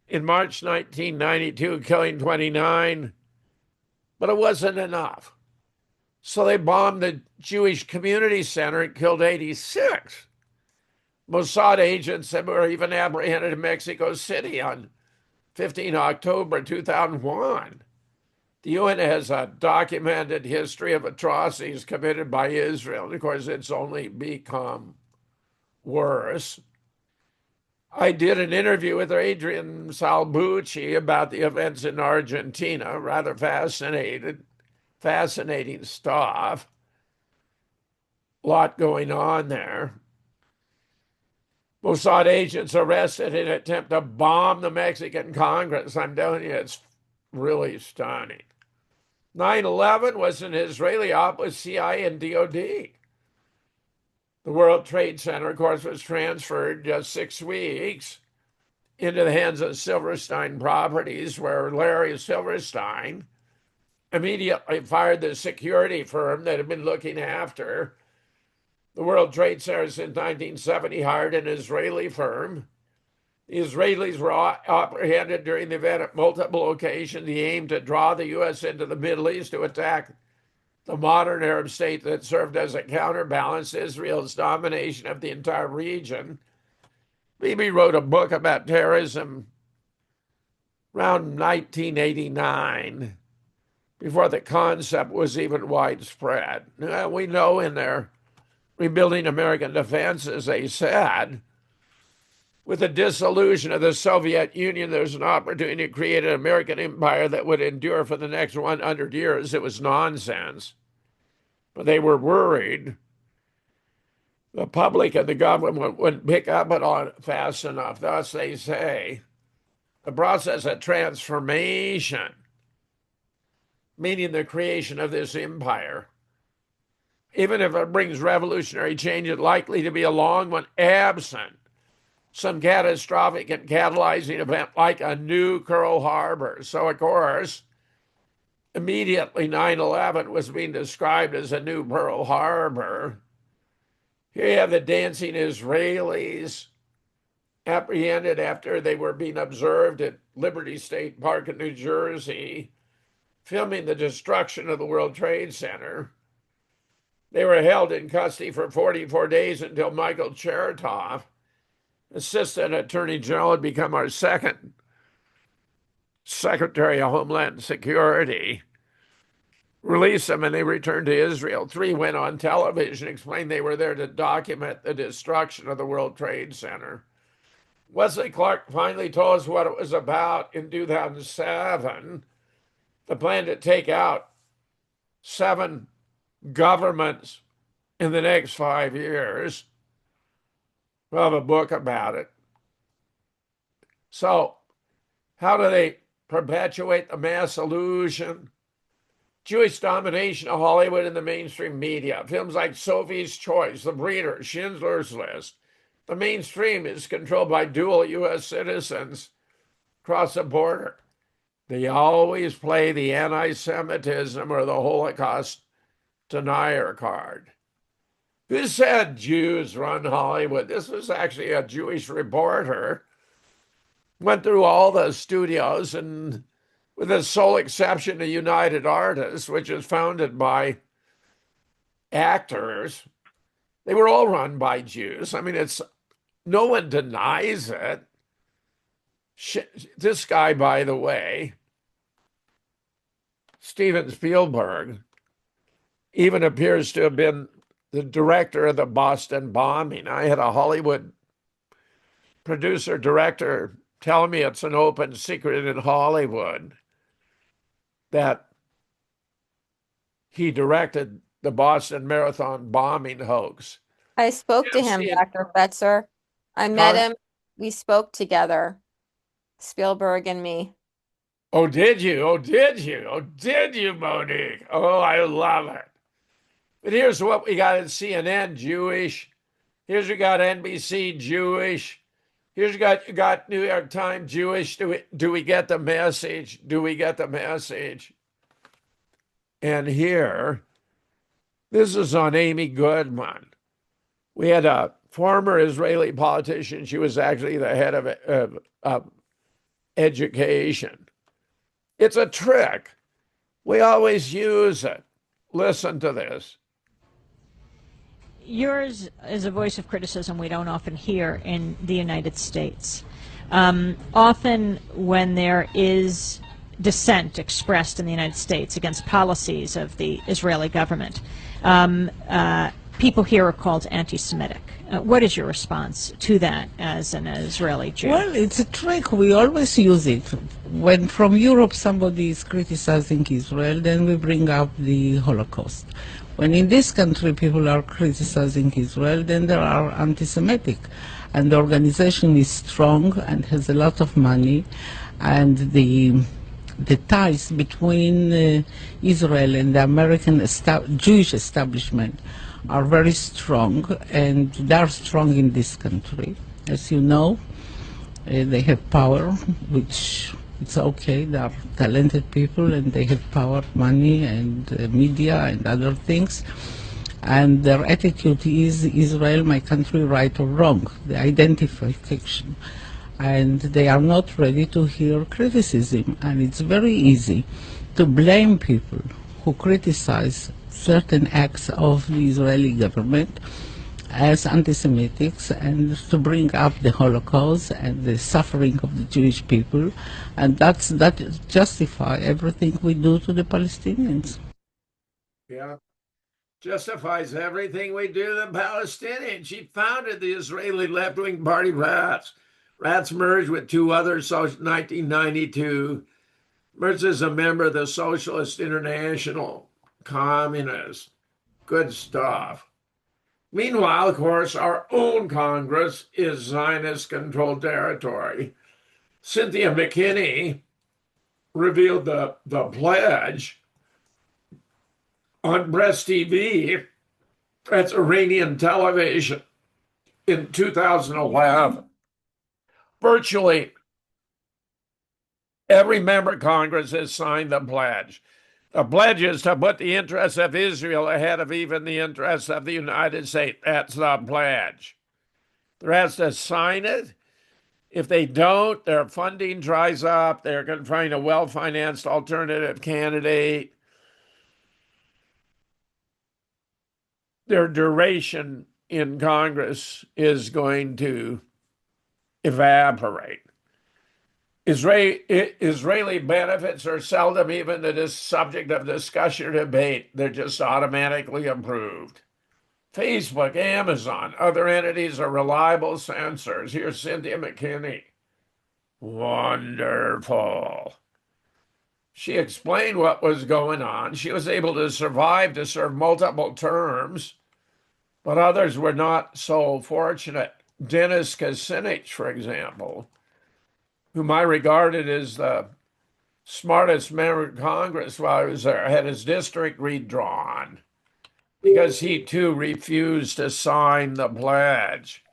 in March 1992, killing 29, but it wasn't enough. So they bombed the Jewish community center and killed 86. Mossad agents were even apprehended in Mexico City on 15 October 2001. The UN has a documented history of atrocities committed by Israel. And of course, it's only become worse. I did an interview with Adrian Salbucci about the events in Argentina. Rather fascinating stuff. A lot going on there. Mossad agents arrested in an attempt to bomb the Mexican Congress. I'm telling you, it's really stunning. 9/11 was an Israeli op with CIA and DOD. The World Trade Center, of course, was transferred just 6 weeks into the hands of Silverstein Properties, where Larry Silverstein immediately fired the security firm that had been looking after the World Trade Center since 1970, hired an Israeli firm. The Israelis were apprehended during the event at multiple occasions. The aim to draw the U.S. into the Middle East to attack the modern Arab state that served as a counterbalance to Israel's domination of the entire region. Bibi wrote a book about terrorism around 1989, before the concept was even widespread. We know in their Rebuilding American Defense, as they said, with the dissolution of the Soviet Union, there's an opportunity to create an American empire that would endure for the next 100 years. It was nonsense. But they were worried the public and the government wouldn't pick up on it fast enough. Thus, they say the process of transformation, meaning the creation of this empire, even if it brings revolutionary change, it's likely to be a long one, absent some catastrophic and catalyzing event like a new Pearl Harbor. So, of course, immediately 9/11 was being described as a new Pearl Harbor. Here you have the dancing Israelis apprehended after they were being observed at Liberty State Park in New Jersey, filming the destruction of the World Trade Center. They were held in custody for 44 days until Michael Chertoff, Assistant Attorney General, had become our second Secretary of Homeland Security, released them, and they returned to Israel. 3 went on television, explained they were there to document the destruction of the World Trade Center. Wesley Clark finally told us what it was about in 2007, the plan to take out 7 governments in the next 5 years. We'll have a book about it. So, how do they perpetuate the mass illusion? Jewish domination of Hollywood and the mainstream media. Films like Sophie's Choice, The Breeder, Schindler's List. The mainstream is controlled by dual U.S. citizens across the border. They always play the anti-Semitism or the Holocaust denier card. Who said Jews run Hollywood? This was actually a Jewish reporter. Went through all the studios, and with the sole exception of United Artists, which is founded by actors, they were all run by Jews. I mean, no one denies it. This guy, by the way, Steven Spielberg, even appears to have been the director of the Boston bombing. I had a Hollywood producer director telling me it's an open secret in Hollywood that he directed the Boston Marathon bombing hoax. I spoke to him, Dr. Fetzer. I met him. We spoke together, Spielberg and me. Oh, did you? Oh, did you? Oh, did you, Monique? Oh, I love it. But here's what we got at CNN, Jewish. Here's we got NBC, Jewish. Here's you got New York Times, Jewish. Do we get the message? Do we get the message? And here, this is on Amy Goodman. We had a former Israeli politician. She was actually the head of education. It's a trick. We always use it. Listen to this. Yours is a voice of criticism we don't often hear in the United States. Often when there is dissent expressed in the United States against policies of the Israeli government, people here are called anti-Semitic. What is your response to that as an Israeli Jew? Well, it's a trick. We always use it. When from Europe somebody is criticizing Israel, then we bring up the Holocaust. When in this country people are criticizing Israel, then they are anti-Semitic. And the organization is strong and has a lot of money, and the ties between Israel and the American Jewish establishment are very strong, and they are strong in this country. As you know, they have power, which it's okay. They are talented people, and they have power, money, and media, and other things. And their attitude is Israel, my country, right or wrong, the identification. And they are not ready to hear criticism. And it's very easy to blame people who criticize certain acts of the Israeli government as anti-Semitics, and to bring up the Holocaust and the suffering of the Jewish people, and that justify everything we do to the Palestinians. Yeah, justifies everything we do to the Palestinians. She founded the Israeli left-wing party, Ba'ath, Ratz merged with two others in 1992, merged as a member of the Socialist International Communist. Good stuff. Meanwhile, of course, our own Congress is Zionist-controlled territory. Cynthia McKinney revealed the pledge on Breast TV, that's Iranian television, in 2011. Virtually every member of Congress has signed the pledge. The pledge is to put the interests of Israel ahead of even the interests of the United States. That's the pledge. The rest to sign it. If they don't, their funding dries up. They're going to find a well-financed alternative candidate. Their duration in Congress is going to evaporate. Israeli benefits are seldom even the subject of discussion or debate. They're just automatically approved. Facebook, Amazon, other entities are reliable censors. Here's Cynthia McKinney. Wonderful. She explained what was going on. She was able to survive to serve multiple terms, but others were not so fortunate. Dennis Kucinich, for example, whom I regarded as the smartest member of Congress while I was there, had his district redrawn because he too refused to sign the pledge.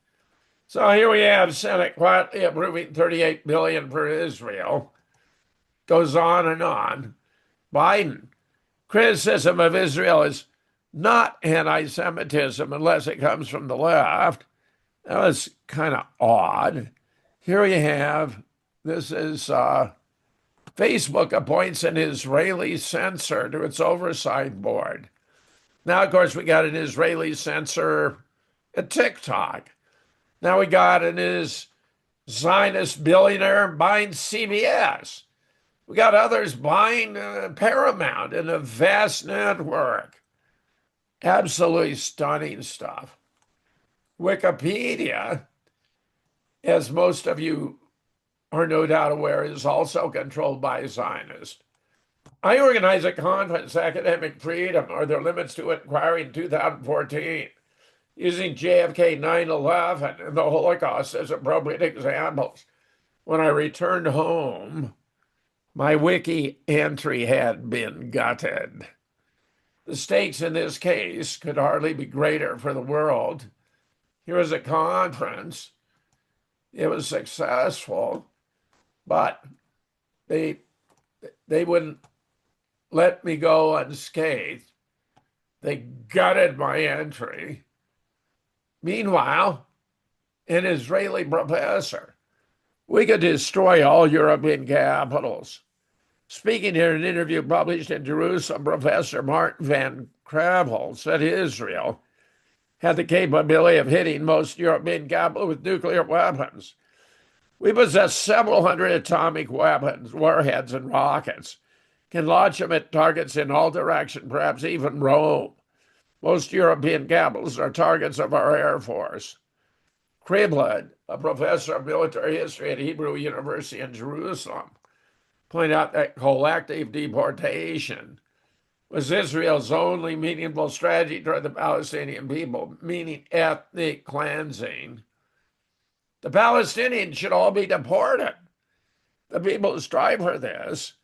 So here we have Senate quietly approving $38 billion for Israel. Goes on and on. Biden, criticism of Israel is not anti-Semitism unless it comes from the left. That was kind of odd. Here you have, this is Facebook appoints an Israeli censor to its oversight board. Now, of course, we got an Israeli censor at TikTok. Now we got an Zionist billionaire buying CBS. We got others buying Paramount and a vast network. Absolutely stunning stuff. Wikipedia, as most of you are no doubt aware, is also controlled by Zionists. I organized a conference, Academic Freedom, Are There Limits to Inquiry, in 2014, using JFK 9/11 and the Holocaust as appropriate examples. When I returned home, my wiki entry had been gutted. The stakes in this case could hardly be greater for the world. Here was a conference. It was successful, but they wouldn't let me go unscathed. They gutted my entry. Meanwhile, an Israeli professor, we could destroy all European capitals. Speaking in an interview published in Jerusalem, Professor Martin van Kravel said Israel had the capability of hitting most European capitals with nuclear weapons. We possess several hundred atomic weapons, warheads, and rockets, can launch them at targets in all directions, perhaps even Rome. Most European capitals are targets of our Air Force. Kriblad, a professor of military history at Hebrew University in Jerusalem, pointed out that collective deportation was Israel's only meaningful strategy toward the Palestinian people, meaning ethnic cleansing. The Palestinians should all be deported. The people who strive for this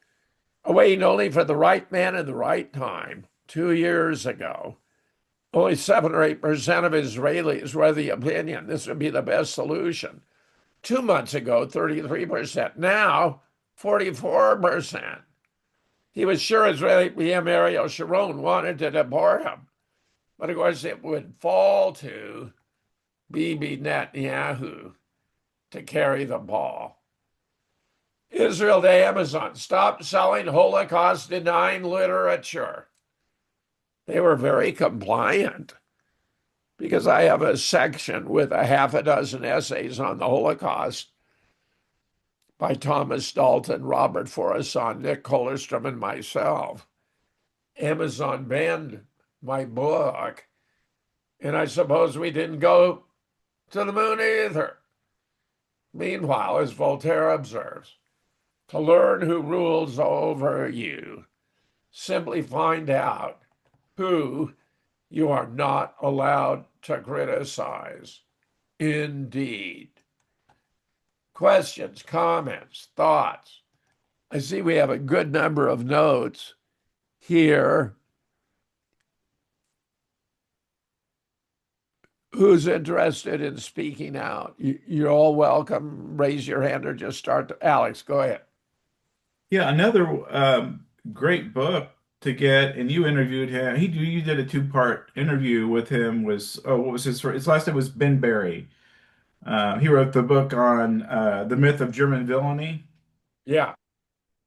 are waiting only for the right man in the right time. 2 years ago, only 7 or 8% of Israelis were of the opinion this would be the best solution. 2 months ago, 33%. Now, 44%. He was sure Israeli PM Ariel Sharon wanted to deport him. But of course, it would fall to Bibi Netanyahu to carry the ball. Israel to Amazon. Stop selling Holocaust-denying literature. They were very compliant because I have a section with a half a dozen essays on the Holocaust by Thomas Dalton, Robert Forrest, Nick Kollerstrom, and myself. Amazon banned my book, and I suppose we didn't go to the moon either. Meanwhile, as Voltaire observes, to learn who rules over you, simply find out who you are not allowed to criticize. Indeed. Questions, comments, thoughts? I see we have a good number of notes here. Who's interested in speaking out? You're all welcome. Raise your hand or just start. Alex, go ahead. Yeah, another great book to get, and you interviewed him. You did a two-part interview with him. Was what was his last name was Ben Berry. He wrote the book on the myth of German villainy. Yeah,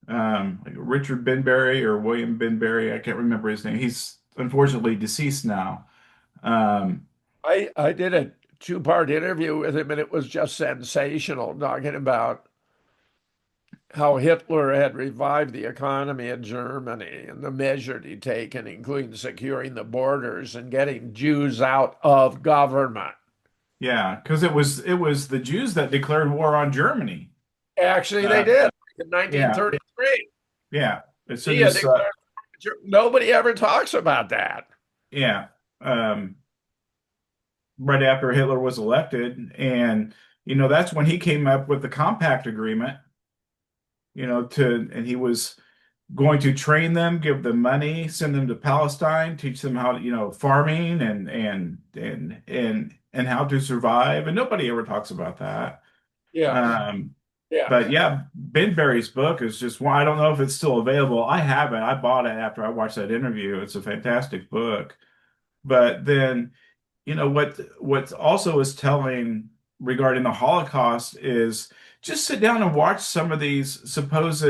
Like Richard Benberry or William Benberry. I can't remember his name. He's unfortunately deceased now. Um, I did a two-part interview with him, and it was just sensational, talking about how Hitler had revived the economy in Germany and the measures he'd taken, including securing the borders and getting Jews out of government. yeah, because it was the Jews that declared war on Germany. Actually, they Uh, did in yeah, 1933. yeah. As soon He had as declared, nobody ever talks about that. yeah, right after Hitler was elected, and that's when he came up with the compact agreement. And he was going to train them, give them money, send them to Palestine, teach them how to, farming and how to survive. And nobody ever talks about that. Yes, Um, yes. but yeah, Ben Berry's book is just one. I don't know if it's still available. I haven't. I bought it after I watched that interview. It's a fantastic book. But then, what also is telling regarding the Holocaust is just sit down and watch some of these supposed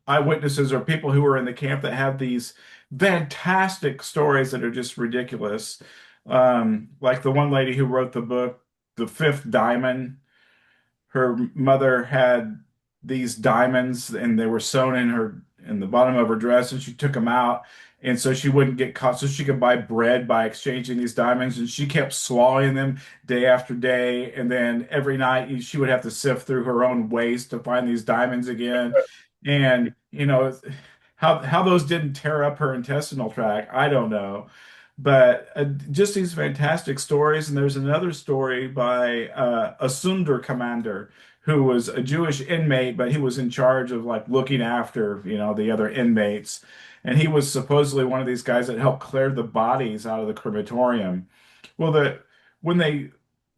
eyewitnesses or people who were in the camp that have these fantastic stories that are just ridiculous. Like the one lady who wrote the book, The Fifth Diamond. Her mother had these diamonds and they were sewn in the bottom of her dress, and she took them out. And so she wouldn't get caught, so she could buy bread by exchanging these diamonds. And she kept swallowing them day after day. And then every night she would have to sift through her own waste to find these diamonds again. And how those didn't tear up her intestinal tract, I don't know. But just these fantastic stories. And there's another story by a Sunder commander who was a Jewish inmate, but he was in charge of like looking after, the other inmates. And he was supposedly one of these guys that helped clear the bodies out of the crematorium. Well, when they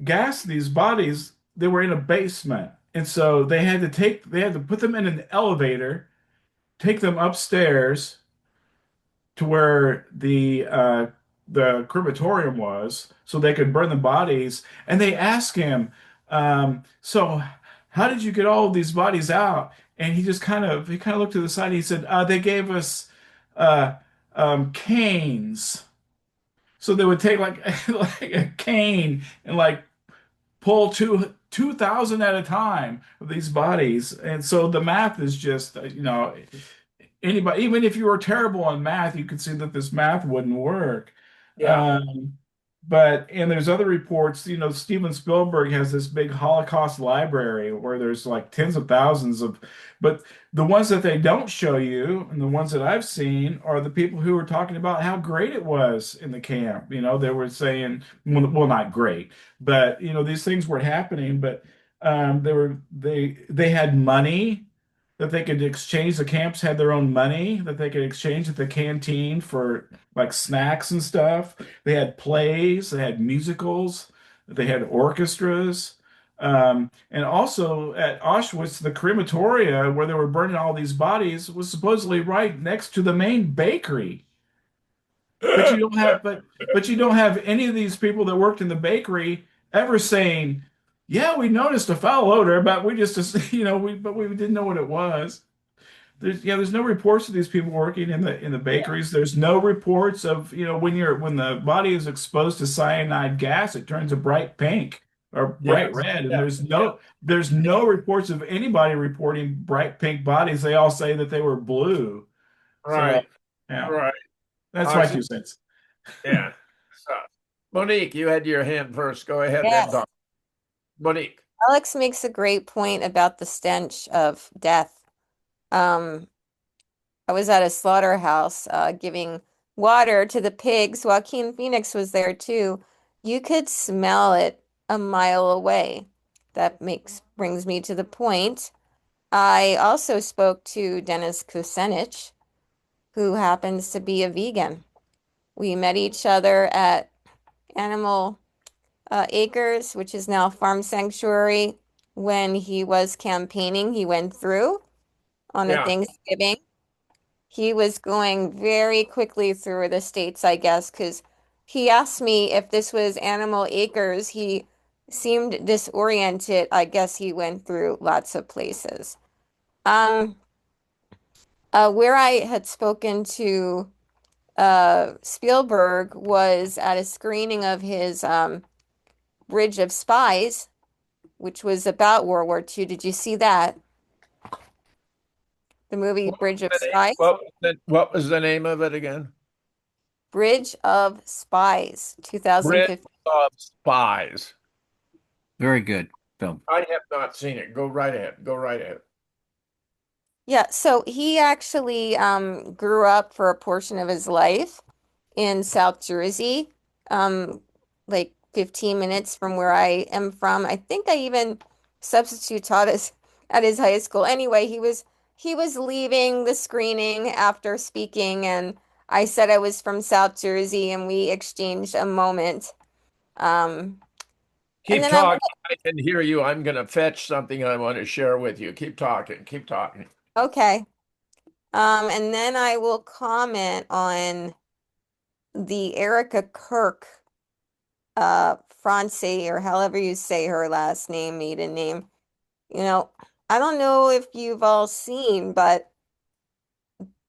gassed these bodies, they were in a basement. And so they had to put them in an elevator, take them upstairs to where the crematorium was, so they could burn the bodies. And they asked him, "So, how did you get all of these bodies out?" And he kind of looked to the side. And he said, "They gave us uh, canes." So they would take like like a cane and like pull 2,000 at a time of these bodies. And so the math is just, anybody, even if you were terrible on math, you could see that this math wouldn't work. Yeah, Um, and there's other reports, Steven Spielberg has this big Holocaust library where there's like tens of thousands but the ones that they don't show you and the ones that I've seen are the people who were talking about how great it was in the camp. They were saying, well, not great, but these things were happening, but they had money that they could exchange. The camps had their own money that they could exchange at the canteen for like snacks and stuff. They had plays, they had musicals, they had orchestras. And also at Auschwitz, the crematoria where they were burning all these bodies was supposedly right next to the main bakery. But you don't have but you don't have any of these people that worked in the bakery ever saying, "Yeah, we noticed a foul odor, but we just we didn't know what it was." There's no reports of these people working in the bakeries. There's no reports of, when the body is exposed to cyanide gas, it turns a bright pink or bright yes, red. And yes, there's no reports of anybody reporting bright pink bodies. They all say that they were blue. So right, yeah, right. that's I my see. 2 cents. Yeah. So, Monique, you had your hand first. Go ahead, then Yes. talk. Monique. Alex makes a great point about the stench of death. Um, I was at a slaughterhouse giving water to the pigs. Joaquin Phoenix was there too. You could smell it a mile away. That makes brings me to the point. I also spoke to Dennis Kucinich, who happens to be a vegan. We met each other at Animal Acres, which is now Farm Sanctuary, when he was campaigning. He went through on a Yeah. Thanksgiving. He was going very quickly through the states, I guess, because he asked me if this was Animal Acres. He seemed disoriented. I guess he went through lots of places. Um, where I had spoken to Spielberg was at a screening of his Bridge of Spies, which was about World War II. Did you see that? The movie What Bridge of was the name, Spies? what was the name of it again? Bridge of Spies, Bridge 2015. of Spies. Very good film. I have not seen it. Go right ahead. Go right ahead. Yeah, so he actually grew up for a portion of his life in South Jersey, um, like 15 minutes from where I am from. I think I even substitute taught us at his high school. Anyway, he was leaving the screening after speaking, and I said I was from South Jersey, and we exchanged a moment. Um, and Keep then I went, talking. I can hear you. I'm going to fetch something I want to share with you. Keep talking. Keep talking. okay. And then I will comment on the Erica Kirk, Francie, or however you say her last name, maiden name. You know, I don't know if you've all seen, but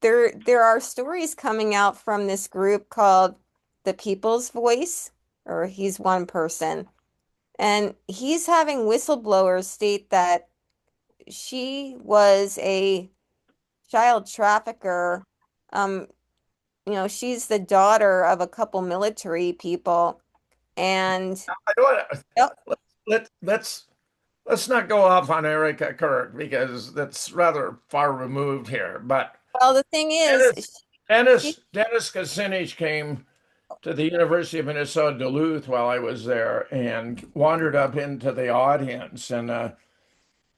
there are stories coming out from this group called The People's Voice, or he's one person, and he's having whistleblowers state that she was a child trafficker. Um, she's the daughter of a couple military people, and I don't want to, oh, let's not go off on Erica Kirk because that's rather far removed here. But well, the thing is, Dennis she, Dennis Kucinich came to the University of Minnesota Duluth while I was there and wandered up into the audience, and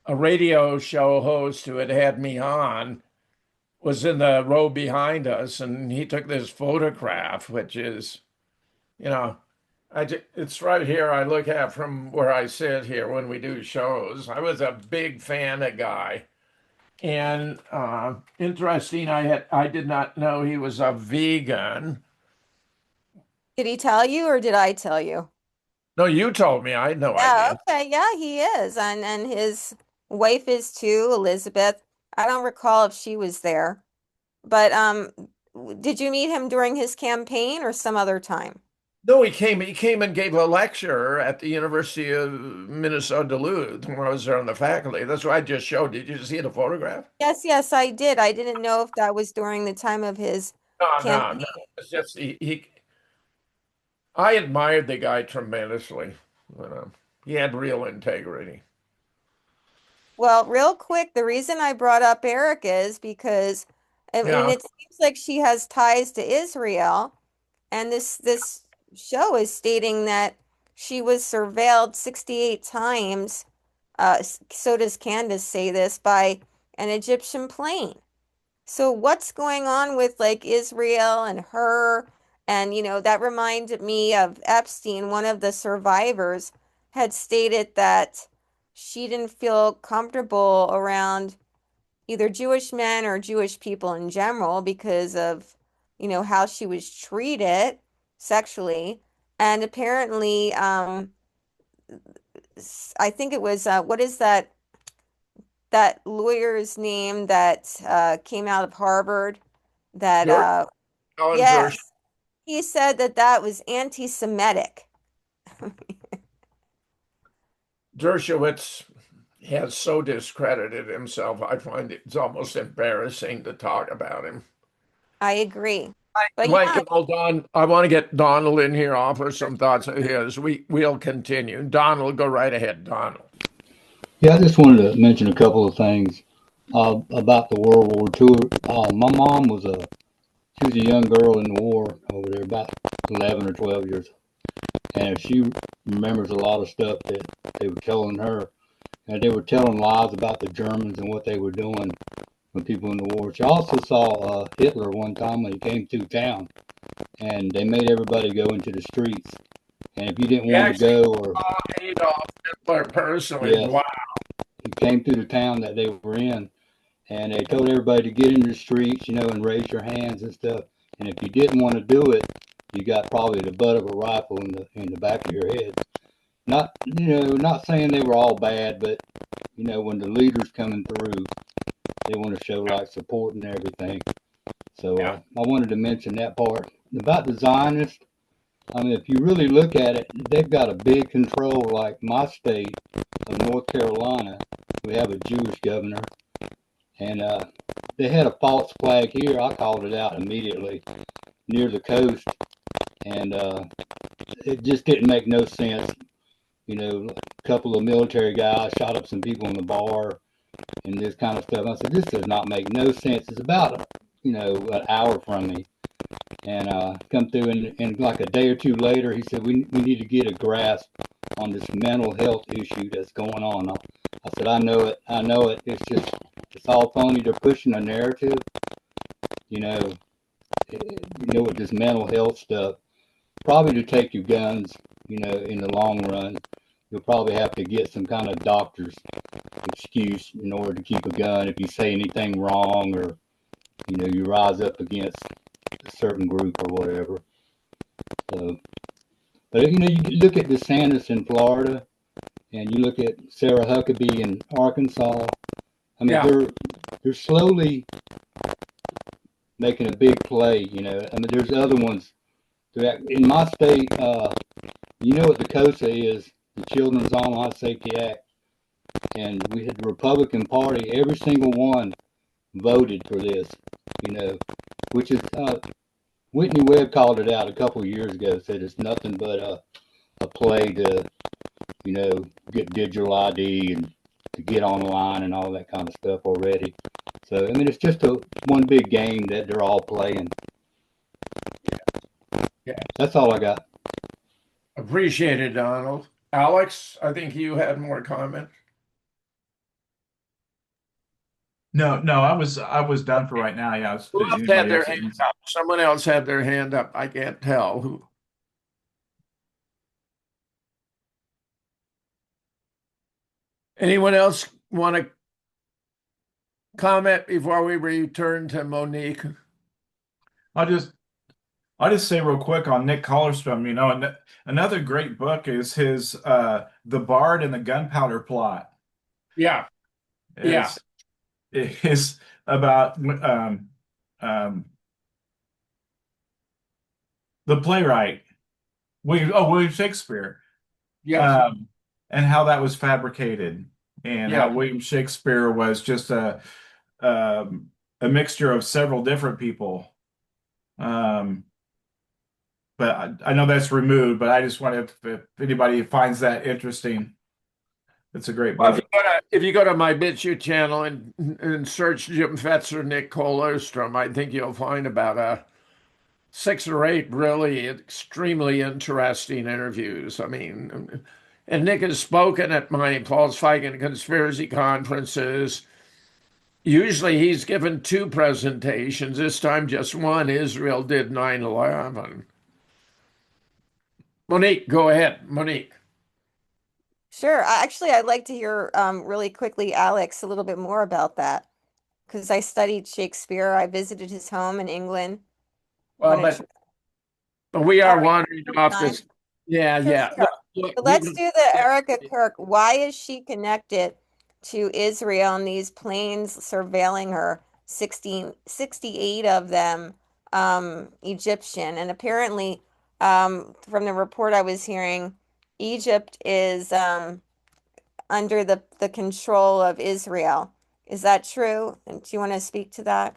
a radio show host who had had me on was in the row behind us, and he took this photograph, which is, you know, it's right here. I look at from where I sit here when we do shows. I was a big fan of Guy, and interesting. I did not know he was a vegan. did he tell you or did I tell you? No, you told me. I had no Yeah, idea. okay, yeah, he is, and his wife is too, Elizabeth. I don't recall if she was there, but did you meet him during his campaign or some other time? No, he came. He came and gave a lecture at the University of Minnesota Duluth when I was there on the faculty. That's what I just showed. Did you see the photograph? Yes, yes, I did. I didn't know if that was during the time of his No, no, no. campaign. It's just he I admired the guy tremendously. You know, he had real integrity. Well, real quick, the reason I brought up Erica is because I mean Yeah. it seems like she has ties to Israel, and this show is stating that she was surveilled 68 times. So does Candace say this by an Egyptian plane. So what's going on with like Israel and her? And that reminded me of Epstein. One of the survivors had stated that she didn't feel comfortable around either Jewish men or Jewish people in general because of, how she was treated sexually. And apparently, I think it was what is that lawyer's name that came out of Harvard that George, Alan George yes, he said that that was anti-Semitic. Dershowitz has so discredited himself. I find it's almost embarrassing to talk about him. I agree. But Mike, yeah, Don, I want to get Donald in here, offer some thoughts of his. We'll continue. Donald, go right ahead, Donald. Yeah, I just wanted to mention a couple of things about the World War II. My mom she was a young girl in the war over there, about 11 or 12 years, and she remembers a lot of stuff that they were telling her, and they were telling lies about the Germans and what they were doing with people in the war. She also saw Hitler one time when he came through town, and they made everybody go into the streets, and if you didn't He want to actually go, or saw Adolf Hitler personally. yes, Wow. he came through the town that they were in, and they told everybody to get in the streets, and raise your hands and stuff. And if you didn't want to do it, you got probably the butt of a rifle in the back of your head. Not saying they were all bad, but when the leaders coming through, they want to show like support and everything. So Yeah. I wanted to mention that part about the Zionists. I mean, if you really look at it, they've got a big control. Like my state of North Carolina, we have a Jewish governor, and they had a false flag here. I called it out immediately near the coast, and it just didn't make no sense. A couple of military guys shot up some people in the bar and this kind of stuff. I said, this does not make no sense. It's about, an hour from me. And come through, and like a day or two later, he said, we need to get a grasp on this mental health issue that's going on. I said, I know it. It's all phony. They're pushing a narrative, you know, with this mental health stuff, probably to take your guns, in the long run. You'll probably have to get some kind of doctor's excuse in order to keep a gun if you say anything wrong, or, you rise up against a certain group or whatever. So, but you look at DeSantis in Florida, and you look at Sarah Huckabee in Arkansas. I mean, Yeah. they're slowly making a big play. I mean, there's other ones. In my state, you know what the COSA is, the Children's Online Safety Act, and we had the Republican Party. Every single one voted for this. Which is Whitney Webb called it out a couple of years ago. Said it's nothing but a play to, get digital ID and to get online and all that kind of stuff already. So I mean, it's just one big game that they're all playing. Yeah. That's all I got. Appreciate it, Donald. Alex, I think you had more comment. No, I was done for right now. Yeah, Who else had anybody their else? hand up? Someone else had their hand up. I can't tell who. Anyone else want to comment before we return to Monique? I'll just say real quick on Nick Collerstrom. Another great book is his The Bard and the Gunpowder Plot. Yeah. Yeah. It is about the playwright William Shakespeare, Yes. and how that was fabricated, and Yeah. how William Shakespeare was just a mixture of several different people. But I know that's removed, but I just wanted, if anybody finds that interesting, it's a great Well, book. if you go to my BitChute channel and search Jim Fetzer, Nick Collerstrom, I think you'll find about 6 or 8 really extremely interesting interviews. I mean, and Nick has spoken at my False Flag and Conspiracy conferences. Usually he's given 2 presentations. This time just one. Israel did 9/11. Monique, go ahead. Monique. Sure. Actually, I'd like to hear really quickly, Alex, a little bit more about that because I studied Shakespeare. I visited his home in England. Well, What a but we All are right, wandering off time. this. Yeah, Sure, yeah. sure. Look, So we let's don't. do the Erica Kirk. Why is she connected to Israel and these planes surveilling her? 68 of them Egyptian. And apparently, from the report I was hearing, Egypt is under the control of Israel. Is that true? And do you want to speak to that?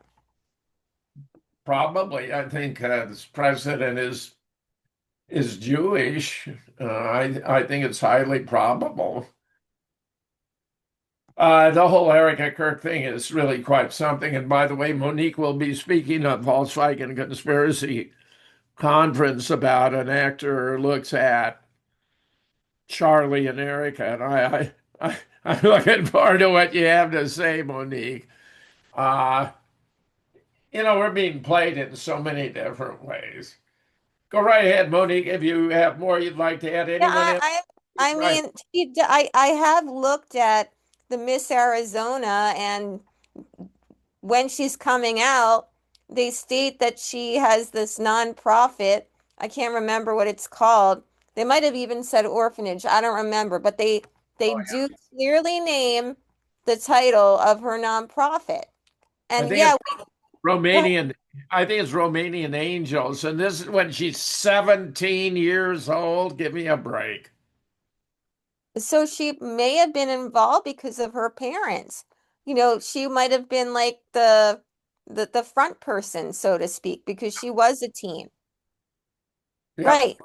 Probably, I think this president is Jewish. I think it's highly probable. The whole Erica Kirk thing is really quite something. And by the way, Monique will be speaking at Volkswagen Conspiracy Conference about an actor who looks at Charlie and Erica. And I'm looking forward to what you have to say, Monique. Uh, we're being played in so many different ways. Go right ahead, Monique. If you have more you'd like to add, Yeah, anyone else? I Right. mean, I have looked at the Miss Arizona, and when she's coming out, they state that she has this nonprofit. I can't remember what it's called. They might have even said orphanage. I don't remember, but they Oh, do clearly name the title of her nonprofit. yeah. I And think it's yeah, go ahead. Romanian. I think it's Romanian Angels. And this is when she's 17 years old. Give me a break. So she may have been involved because of her parents. She might have been like the front person, so to speak, because she was a teen. Yep. Right.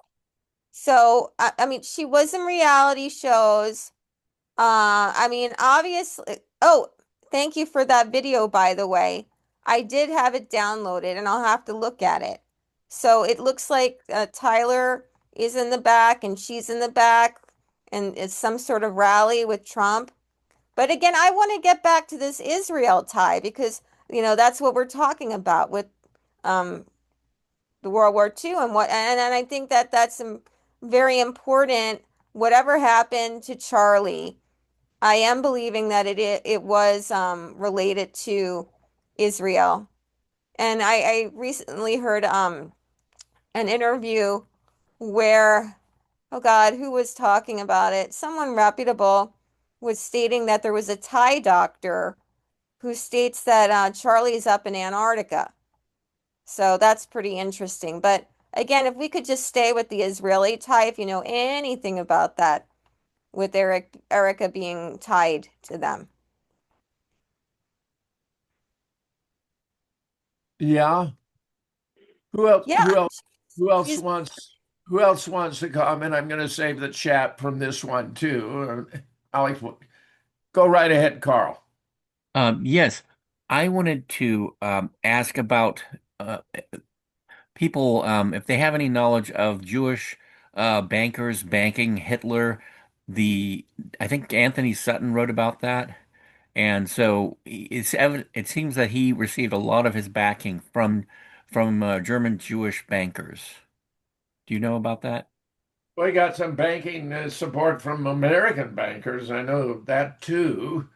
So I mean, she was in reality shows. I mean, obviously. Oh, thank you for that video, by the way. I did have it downloaded, and I'll have to look at it. So it looks like Tyler is in the back, and she's in the back, and it's some sort of rally with Trump. But again, I want to get back to this Israel tie because, that's what we're talking about with um, the World War II and and I think that that's very important. Whatever happened to Charlie, I am believing that it was related to Israel. And I recently heard an interview where, oh God, who was talking about it? Someone reputable was stating that there was a Thai doctor who states that Charlie's up in Antarctica. So that's pretty interesting. But again, if we could just stay with the Israeli tie, if you know anything about that, with Erica being tied to them. Yeah. Who else? Yeah, Who else? Who else she's wants? Who else wants to comment? I'm going to save the chat from this one too. Alex, go right ahead, Carl. Yes, I wanted to ask about people if they have any knowledge of Jewish bankers banking Hitler. The I think Anthony Sutton wrote about that, and so it seems that he received a lot of his backing from German Jewish bankers. Do you know about that? We got some banking support from American bankers. I know that too.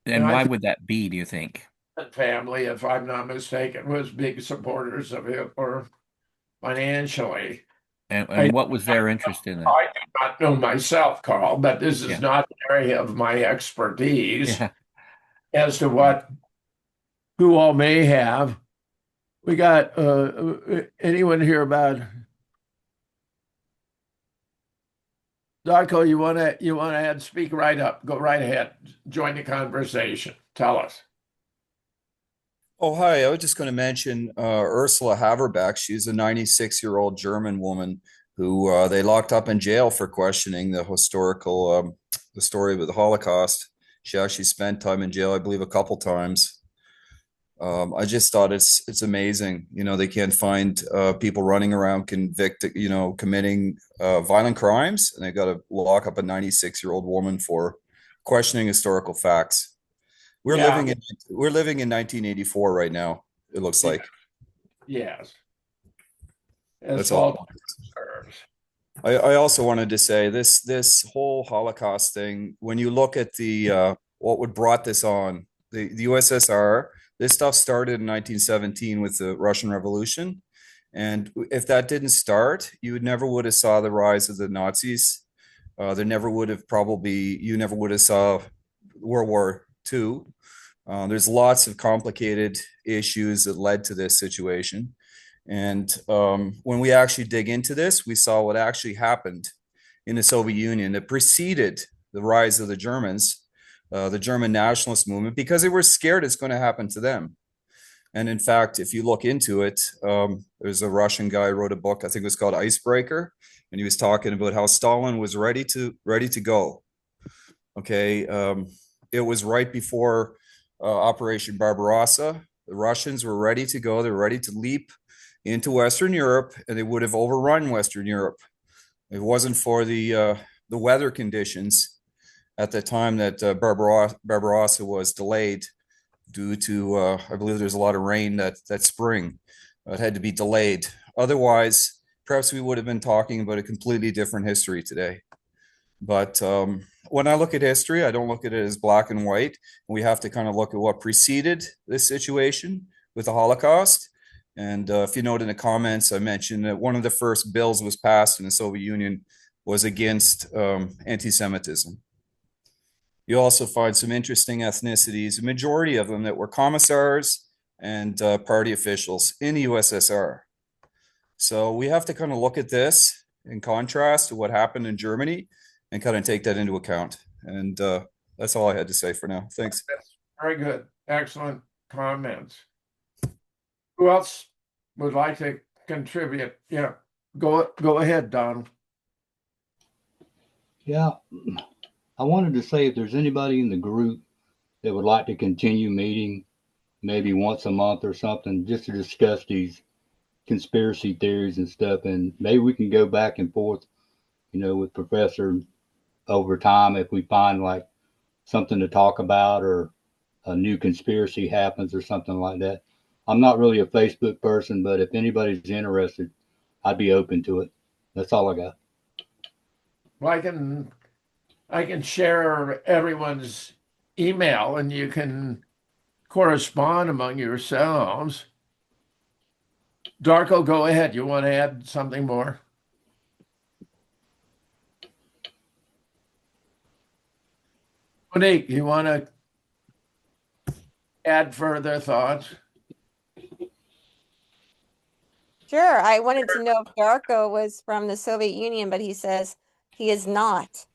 And And I why think would that be, do you think? the family, if I'm not mistaken, was big supporters of Hitler financially. I, And what was their interest in it? I do not know myself, Carl, but this is Yeah. not the area of my expertise Yeah. as to what who all may have. We got anyone here about Darko? You want to add? Speak right up. Go right ahead. Join the conversation. Tell us. Oh, hi. I was just going to mention Ursula Haverbeck. She's a 96-year-old German woman who they locked up in jail for questioning the story of the Holocaust. She actually spent time in jail, I believe, a couple times. I just thought it's amazing. They can't find people running around convicted, committing violent crimes, and they got to lock up a 96-year-old woman for questioning historical facts. We're Yeah. living in we're living in 1984 right now. It looks like. Yes. As That's fault all. serves. I also wanted to say this whole Holocaust thing. When you look at the what would brought this on, the USSR. This stuff started in 1917 with the Russian Revolution, and if that didn't start, you would have saw the rise of the Nazis. There never would have probably you never would have saw World War II. There's lots of complicated issues that led to this situation. And when we actually dig into this, we saw what actually happened in the Soviet Union that preceded the rise of the Germans, the German nationalist movement, because they were scared it's going to happen to them. And in fact, if you look into it, there's a Russian guy who wrote a book, I think it was called Icebreaker, and he was talking about how Stalin was ready to go. Okay, it was right before Operation Barbarossa. The Russians were ready to go. They were ready to leap into Western Europe, and they would have overrun Western Europe. If it wasn't for the weather conditions at the time that Barbarossa was delayed due to, I believe there's a lot of rain that spring. It had to be delayed. Otherwise, perhaps we would have been talking about a completely different history today. But when I look at history, I don't look at it as black and white. We have to kind of look at what preceded this situation with the Holocaust. And if you note in the comments, I mentioned that one of the first bills was passed in the Soviet Union was against anti-Semitism. You also find some interesting ethnicities, a majority of them that were commissars and party officials in the USSR. So we have to kind of look at this in contrast to what happened in Germany and kind of take that into account. And that's all I had to say for now. Thanks. That's very good. Excellent comments. Who else would like to contribute? Yeah, go ahead, Donald. Yeah, I wanted to say if there's anybody in the group that would like to continue meeting maybe once a month or something just to discuss these conspiracy theories and stuff, and maybe we can go back and forth, with Professor over time if we find like something to talk about or a new conspiracy happens or something like that. I'm not really a Facebook person, but if anybody's interested, I'd be open to it. That's all I got. Well, I can share everyone's email and you can correspond among yourselves. Darko, go ahead. You want to add something more? Monique, you want to add further thoughts? Sure. I wanted to know if Darko was from the Soviet Union, but he says he is not.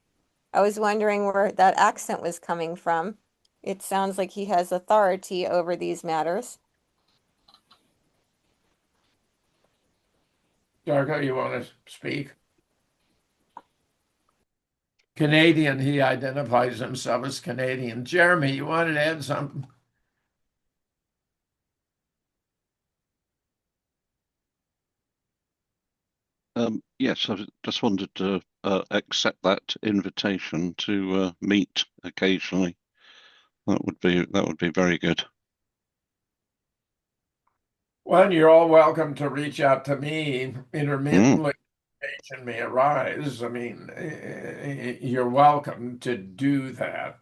I was wondering where that accent was coming from. It sounds like he has authority over these matters. Darko, you want to speak? Canadian, he identifies himself as Canadian. Jeremy, you wanted to add something? Yes, I just wanted to accept that invitation to meet occasionally. That would be very good. Well, you're all welcome to reach out to me intermittently. Occasion may arise. I mean, you're welcome to do that.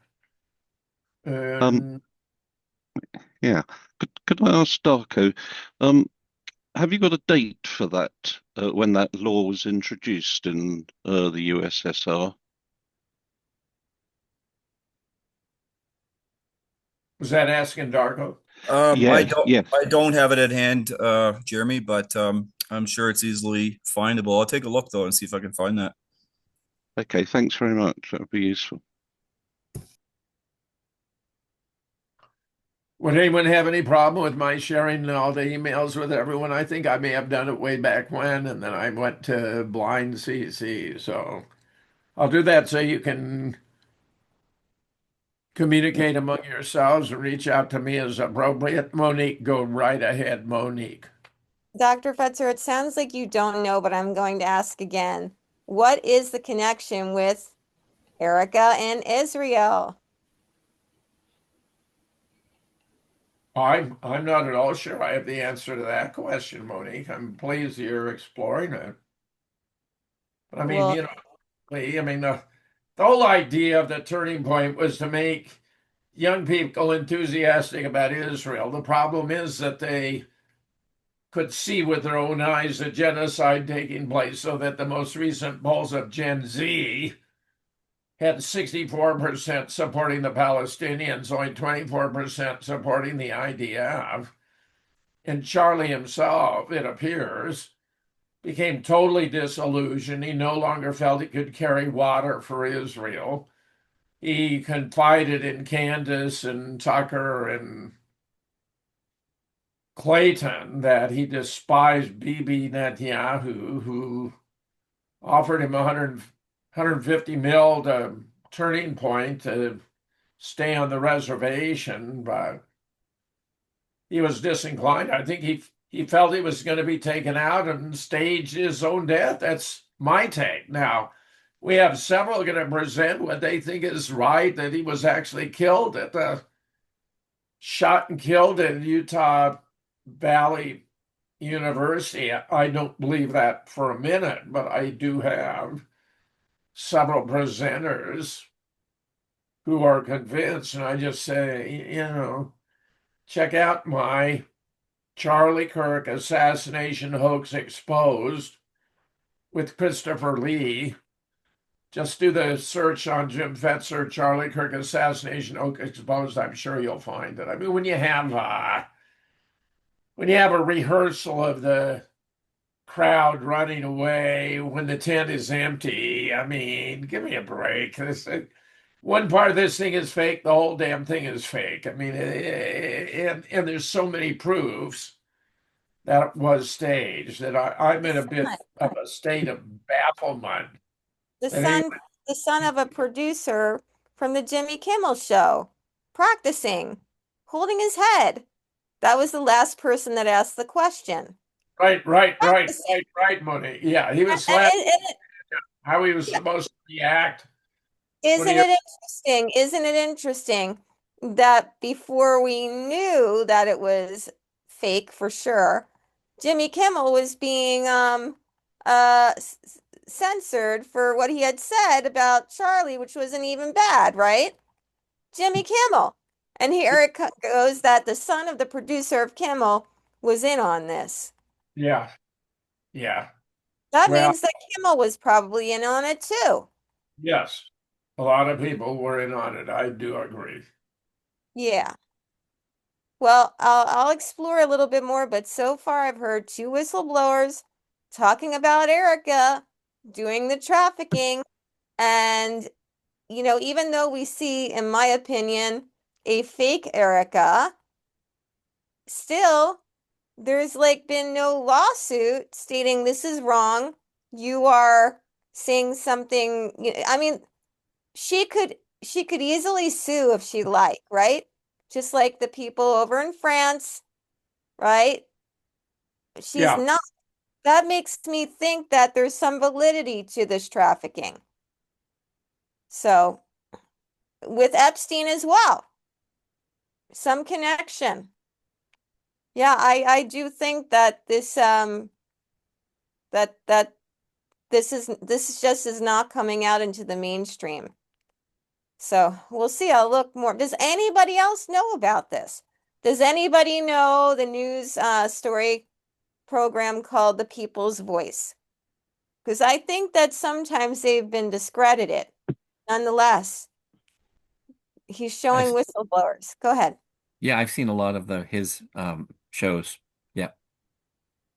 Yeah. Could I ask Darko, have you got a date for that when that law was introduced in the USSR? Was that asking Darko? I don't have it at hand, Jeremy, but I'm sure it's easily findable. I'll take a look though and see if I can find that. Okay, thanks very much. That would be useful. Would anyone have any problem with my sharing all the emails with everyone? I think I may have done it way back when, and then I went to blind CC. So I'll do that so you can communicate among yourselves and reach out to me as appropriate. Monique, go right ahead, Monique. Dr. Fetzer, it sounds like you don't know, but I'm going to ask again. What is the connection with Erica and Israel? I'm not at all sure I have the answer to that question, Monique. I'm pleased you're exploring it. But I mean, Well, the whole idea of the turning point was to make young people enthusiastic about Israel. The problem is that they could see with their own eyes a genocide taking place, so that the most recent polls of Gen Z had 64% supporting the Palestinians, only 24% supporting the IDF. And Charlie himself, it appears, became totally disillusioned. He no longer felt he could carry water for Israel. He confided in Candace and Tucker and Clayton that he despised Bibi Netanyahu, who offered him 150 mil to Turning Point to stay on the reservation, but he was disinclined. I think he felt he was going to be taken out and stage his own death. That's my take. Now, we have several going to present what they think is right, that he was actually killed at the shot and killed in Utah Valley University. I don't believe that for a minute, but I do have several presenters who are convinced, and I just say, check out my Charlie Kirk assassination hoax exposed with Christopher Lee. Just do the search on Jim Fetzer, Charlie Kirk assassination hoax exposed. I'm sure you'll find it. I mean, when you have a rehearsal of the crowd running away when the tent is empty, I mean, give me a break. One part of this thing is fake, the whole damn thing is fake. I mean, and there's so many proofs that it was staged that I'm in a bit of a state of bafflement. The And anyway, son of a producer from the Jimmy Kimmel show, practicing, holding his head. That was the last person that asked the question. right, Practicing. Mooney. Yeah, he was And, slapped and, how he was yeah. supposed to react when Isn't he. it interesting? Isn't it interesting that before we knew that it was fake for sure, Jimmy Kimmel was being censored for what he had said about Charlie, which wasn't even bad, right? Jimmy Kimmel. And here it goes that the son of the producer of Kimmel was in on this. Yeah, yeah. That Well, means that Kimmel was probably in on it too. yes, a lot of people were in on it. I do agree. Yeah. Well, I'll explore a little bit more, but so far I've heard two whistleblowers talking about Erica doing the trafficking. And, even though we see, in my opinion, a fake Erica, still there's like been no lawsuit stating this is wrong. You are saying something, I mean, she could easily sue if she like, right? Just like the people over in France, right? She's Yeah, not. That makes me think that there's some validity to this trafficking. So, with Epstein as well, some connection. Yeah, I do think that that this just is not coming out into the mainstream. So we'll see. I'll look more. Does anybody else know about this? Does anybody know the news story program called The People's Voice? Because I think that sometimes they've been discredited. Nonetheless, he's showing I've, whistleblowers. Go ahead. yeah, I've seen a lot of his shows. Yeah.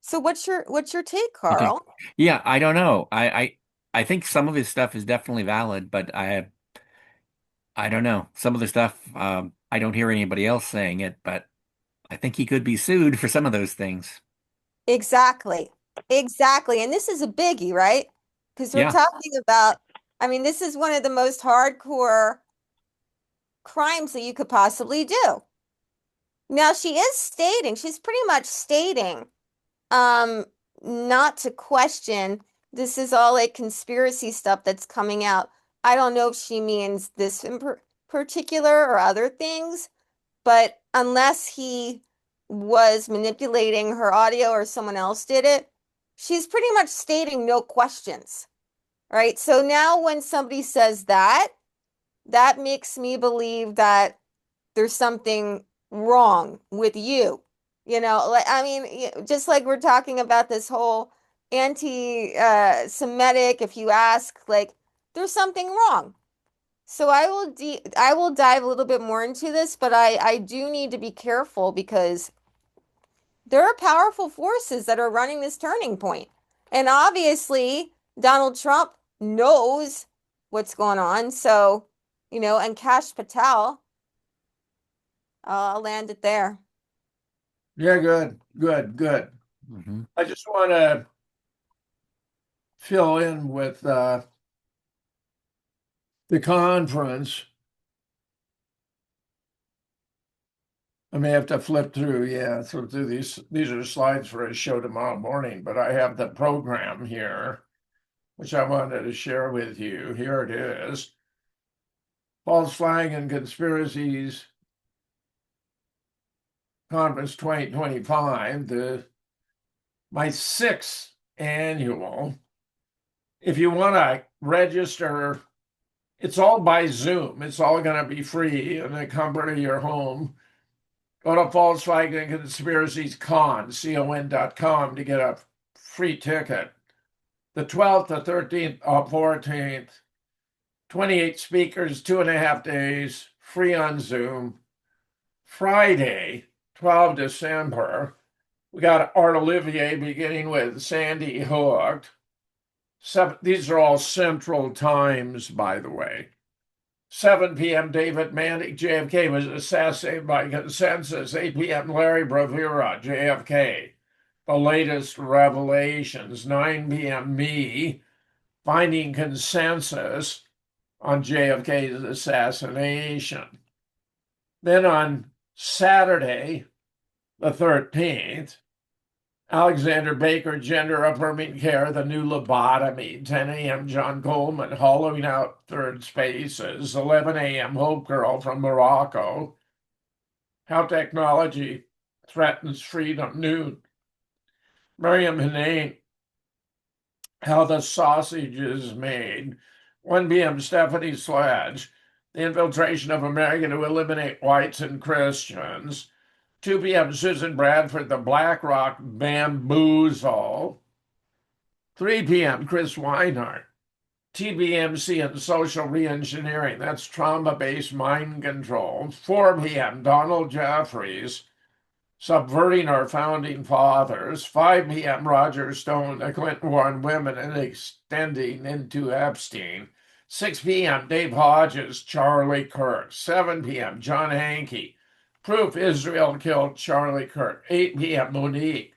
So what's your take, Okay. Carl? Yeah, I don't know. I think some of his stuff is definitely valid, but I don't know. Some of the stuff I don't hear anybody else saying it, but I think he could be sued for some of those things. Exactly. Exactly. And this is a biggie, right? Because we're Yeah. talking about, I mean, this is one of the most hardcore crimes that you could possibly do. Now, she's pretty much stating, um, not to question, this is all like conspiracy stuff that's coming out. I don't know if she means this in particular or other things, but unless he was manipulating her audio or someone else did it, she's pretty much stating no questions, right? So now when somebody says that, that makes me believe that there's something wrong with you. Like I mean, just like we're talking about this whole anti-Semitic, if you ask, like there's something wrong. So I will dive a little bit more into this, but I do need to be careful because there are powerful forces that are running this turning point. And obviously, Donald Trump knows what's going on. So, and Kash Patel, I'll land it there. yeah, good. Hmm. I just want to fill in with the conference I may have to flip through, yeah, through these. These are slides for a show tomorrow morning, but I have the program here, which I wanted to share with you. Here it is. False Flag and Conspiracies Conference 2025, my sixth annual. If you want to register, it's all by Zoom. It's all going to be free in the comfort of your home. Go to False Flag and Conspiracies con.com to get a free ticket. The 12th, the 13th, 14th, 28 speakers, 2.5 days, free on Zoom. Friday, 12 December, we got Art Olivier beginning with Sandy Hooked. These are all Central Times, by the way. 7 p.m. David Manning, JFK was assassinated by consensus. 8 p.m. Larry Bravura, JFK. The latest revelations. 9 p.m. me, finding consensus on JFK's assassination. Then on Saturday, the 13th, Alexander Baker, Gender Affirming Care, The New Lobotomy, 10 a.m. John Coleman, Hollowing Out Third Spaces, 11 a.m. Hope Girl from Morocco, How Technology Threatens Freedom, noon. Miriam Hennane, How the Sausage is Made, 1 p.m. Stephanie Sledge, The Infiltration of America to Eliminate Whites and Christians, 2 p.m. Susan Bradford, The BlackRock Bamboozle. 3 p.m. Chris Weinhardt, TBMC and Social Reengineering. That's trauma-based mind control. 4 p.m. Donald Jeffries, Subverting Our Founding Fathers. 5 p.m. Roger Stone, The Clinton War on Women and Extending into Epstein. 6 p.m. Dave Hodges, Charlie Kirk. 7 p.m. John Hankey, Proof Israel Killed Charlie Kirk. 8 p.m. Monique,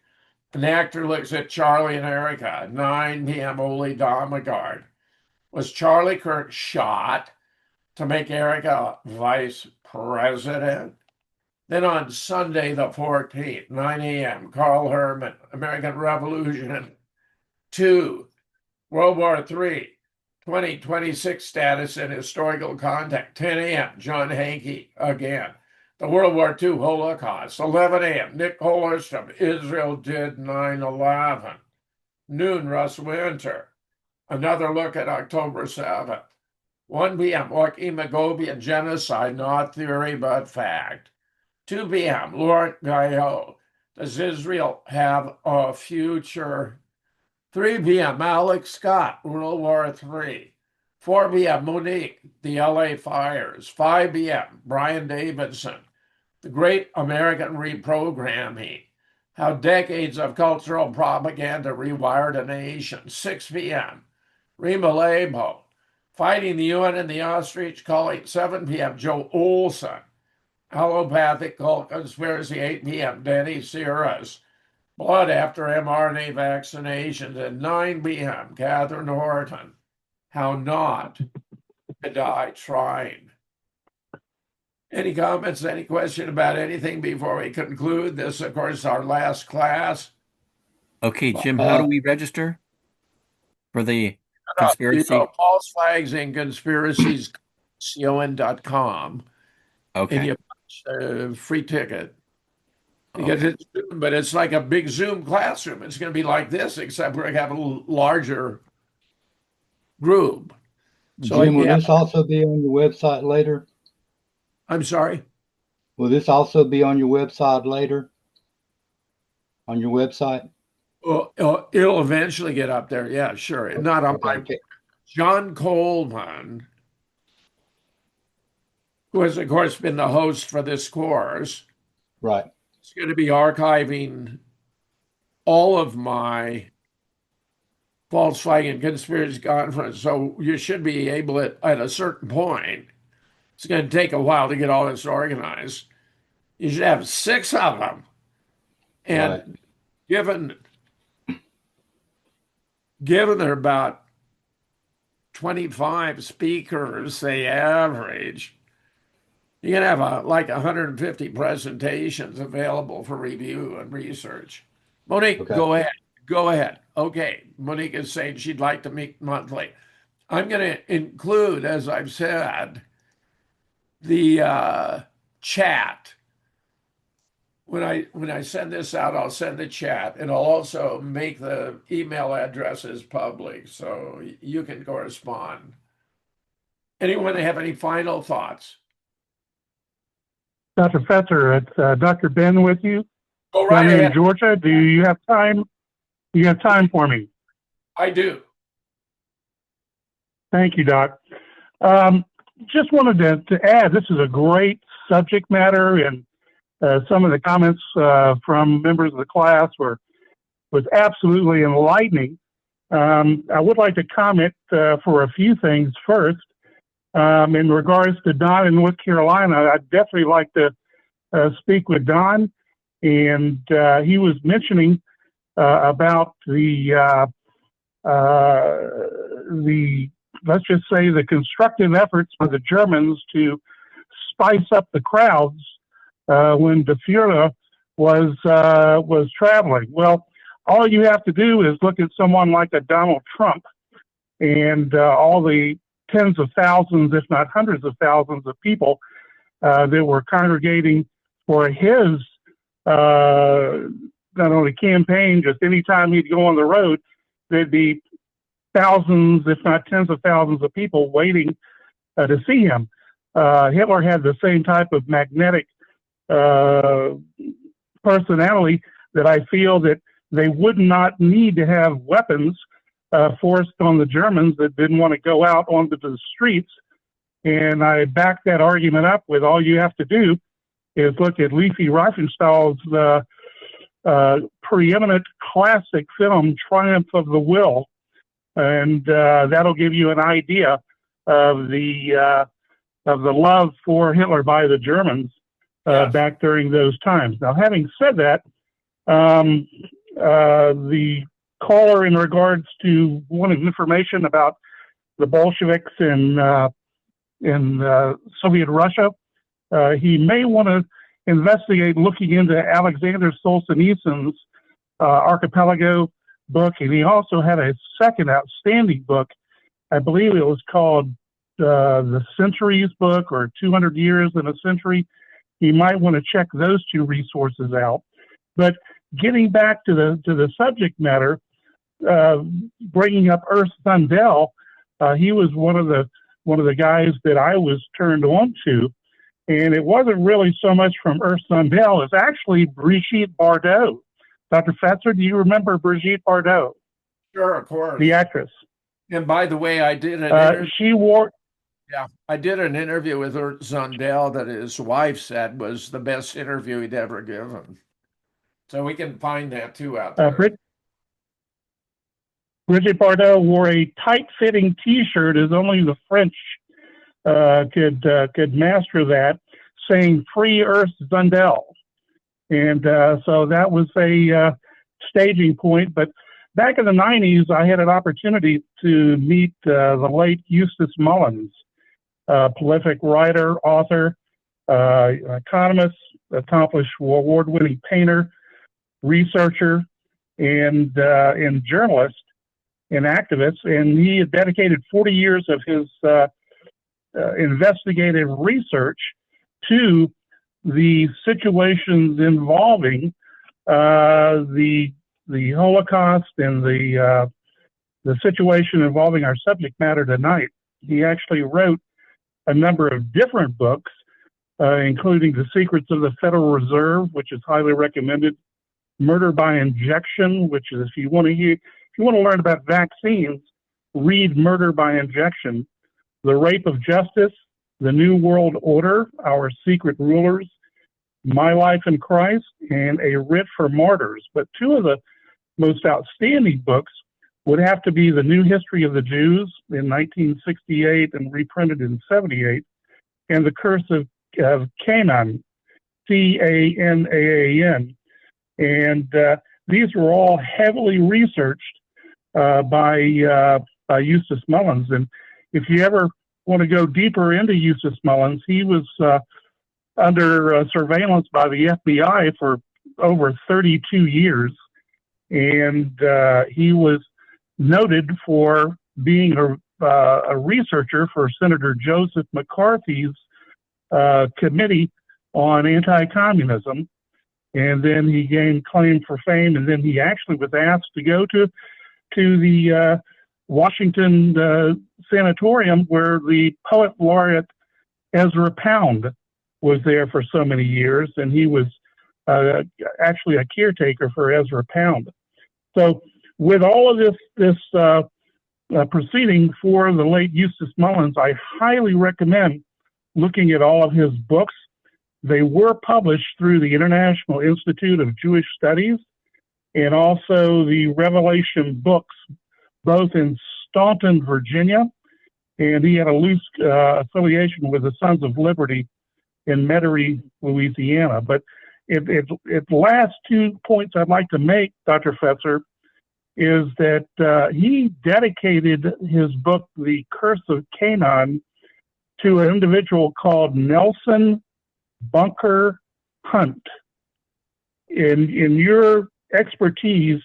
An Actor Looks at Charlie and Erica. 9 p.m. Ole Domagard, Was Charlie Kirk shot to make Erica vice president? Then on Sunday, the 14th, 9 a.m., Carl Herman, American Revolution 2, World War III, 2026 status and historical context. 10 a.m., John Hankey again. The World War II Holocaust. 11 a.m., Nick Hollerstrom, Israel Did 9/11. Noon, Russ Winter, Another Look at October 7th. 1 p.m., Joaquin Magobian, Genocide, Not Theory, But Fact. 2 p.m., Laurent Guyot, Does Israel Have a Future? 3 p.m., Alex Scott, World War III. 4 p.m., Monique, The LA Fires. 5 p.m., Brian Davidson, The Great American Reprogramming, How Decades of Cultural Propaganda Rewired a Nation. 6 p.m., Rima Lebo, Fighting the UN and the Ostrich Culling. 7 p.m., Joe Olson, Allopathic Cult Conspiracy. 8 p.m., Denny Sears, Blood After mRNA Vaccinations. At 9 p.m., Catherine Horton, How Not to Die Trying. Any comments, any question about anything before we conclude? This, of course, is our last class. Okay, Jim, how do we register for the conspiracy? False Flags and Conspiracies, con.com. Okay. And you get a free ticket. Because it's Zoom, but it's like a big Zoom classroom. It's going to be like this, except we're going to have a larger group. So Jim, will this also be on your website later? I'm sorry? Will this also be on your website later? On your website? Well, it'll eventually get up there. Yeah, sure. Not on my John Coleman, who has, of course, been the host for this course. Right. It's going to be archiving all of my false flag and conspiracy conference. So you should be able at a certain point. It's going to take a while to get all this organized. You should have 6 of them. And right. given there are about 25 speakers, they average, You can have like 150 presentations available for review and research. Monique, Okay. go ahead. Go ahead. Okay. Monique is saying she'd like to meet monthly. I'm going to include, as I've said, the chat. When I send this out, I'll send the chat, and I'll also make the email addresses public so you can correspond. Anyone have any final thoughts? Dr. Fetzer, it's Dr. Ben with you Go down right there in ahead. Georgia. Do you have time? You have time for me? I do. Thank you, Doc. Just wanted to add, this is a great subject matter, and some of the comments from members of the class was absolutely enlightening. I would like to comment for a few things first. In regards to Don in North Carolina, I'd definitely like to speak with Don. And he was mentioning about the let's just say the constructive efforts of the Germans to spice up the crowds when the Führer was traveling. Well, all you have to do is look at someone like a Donald Trump and all the tens of thousands, if not hundreds of thousands of people that were congregating for his not only campaign, just any time he'd go on the road, there'd be thousands, if not tens of thousands of people waiting to see him. Hitler had the same type of magnetic personality that I feel that they would not need to have weapons forced on the Germans that didn't want to go out onto the streets. And I back that argument up with all you have to do is look at Leafy Riefenstahl's preeminent classic film, Triumph of the Will. And that'll give you an idea of the love for Hitler by the Germans back during those times. Now, having said that, the caller in regards to wanting information about the Bolsheviks in Soviet Russia, he may want to investigate looking into Alexander Solzhenitsyn's Archipelago book, and he also had a second outstanding book. I believe it was called The Centuries book, or 200 Years in a Century. You might want to check those two resources out. But getting back to the subject matter, bringing up Ernst Zundel, he was one of the guys that I was turned on to, and it wasn't really so much from Ernst Zundel. It's actually Brigitte Bardot. Dr. Fetzer, do you remember Brigitte Bardot? Sure, of course. The actress. And by the way, I did an interview. She wore. Yeah, I did an interview with Ernst Zundel that his wife said was the best interview he'd ever given. So we can find that too out there. Brigitte Bardot wore a tight-fitting T-shirt, as only the French could master that, saying "Free Ernst Zundel," and so that was a staging point. But back in the '90s, I had an opportunity to meet the late Eustace Mullins, prolific writer, author, economist, accomplished award-winning painter, researcher, and journalist and activist. And he had dedicated 40 years of his investigative research to the situations involving the Holocaust and the situation involving our subject matter tonight. He actually wrote a number of different books, including The Secrets of the Federal Reserve, which is highly recommended, Murder by Injection, which is, if you want to learn about vaccines, read Murder by Injection, The Rape of Justice, The New World Order, Our Secret Rulers, My Life in Christ, and A Writ for Martyrs. But two of the most outstanding books would have to be The New History of the Jews in 1968 and reprinted in 78, and The Curse of Canaan, Canaan. And these were all heavily researched by Eustace Mullins. And if you ever want to go deeper into Eustace Mullins, he was under surveillance by the FBI for over 32 years. And he was noted for being a researcher for Senator Joseph McCarthy's committee on anti-communism. And then he gained claim for fame, and then he actually was asked to go to the Washington sanatorium where the poet laureate Ezra Pound was there for so many years, and he was actually a caretaker for Ezra Pound. So with all of this proceeding for the late Eustace Mullins, I highly recommend looking at all of his books. They were published through the International Institute of Jewish Studies and also the Revelation books, both in Staunton, Virginia, and he had a loose affiliation with the Sons of Liberty in Metairie, Louisiana. But the last 2 points I'd like to make, Dr. Fetzer, is that he dedicated his book, The Curse of Canaan, to an individual called Nelson Bunker Hunt. In your expertise,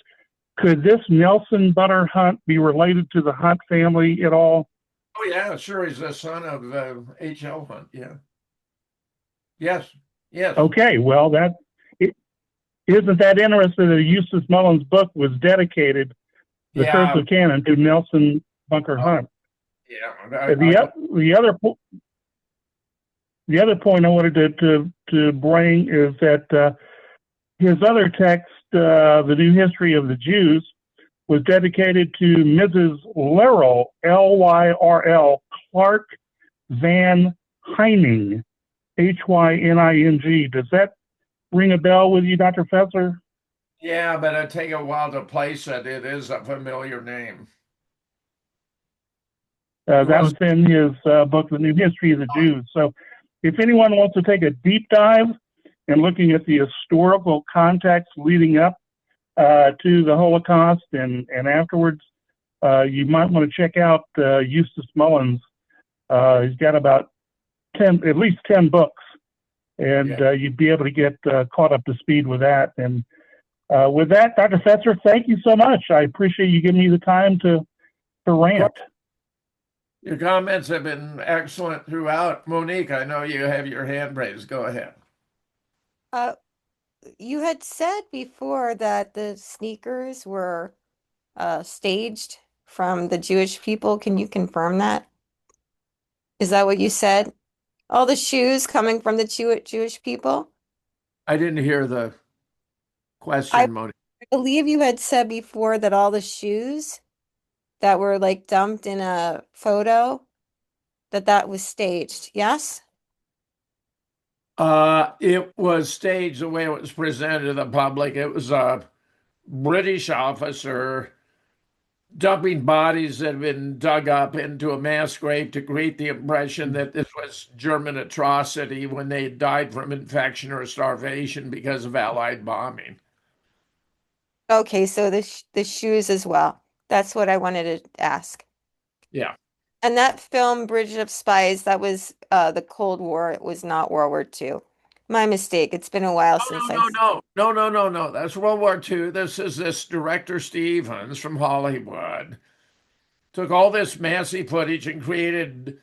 could this Nelson Bunker Hunt be related to the Hunt family at all? Oh, yeah, sure. He's the son of H.L. Hunt. Yeah. Yes. Yes. Okay. Well, isn't that interesting that Eustace Mullins' book was dedicated, The Curse of Canaan, to Nelson Bunker Hunt? Yeah. The other point I wanted to bring is that his other text, The New History of the Jews, was dedicated to Mrs. Lyrell, Lyrl, Clark Van Hyning, Hyning. Does that ring a bell with you, Dr. Fetzer? Yeah, but it'd take a while to place it. It is a familiar name. That was in his book, The New History of the Jews. So if anyone wants to take a deep dive and looking at the historical context leading up to the Holocaust and afterwards, you might want to check out Eustace Mullins. He's got about at least 10 books, and you'd be able to get caught up to speed with that. And with that, Dr. Fetzer, thank you so much. I appreciate you giving me the time to rant. Your comments have been excellent throughout. Monique, I know you have your hand raised. Go ahead. You had said before that the sneakers were staged from the Jewish people. Can you confirm that? Is that what you said? All the shoes coming from the Jewish people? I didn't hear the question, Monique. I believe you had said before that all the shoes that were like dumped in a photo, that was staged. Yes? It was staged the way it was presented to the public. It was a British officer dumping bodies that had been dug up into a mass grave to create the impression that this was German atrocity when they died from infection or starvation because of Allied bombing. Okay, so the shoes as well. That's what I wanted to ask. Yeah. And that film, Bridge of Spies, that was the Cold War. It was not World War II. My mistake. It's been a while since No. That's World War II. This director Stevens from Hollywood took all this massive footage and created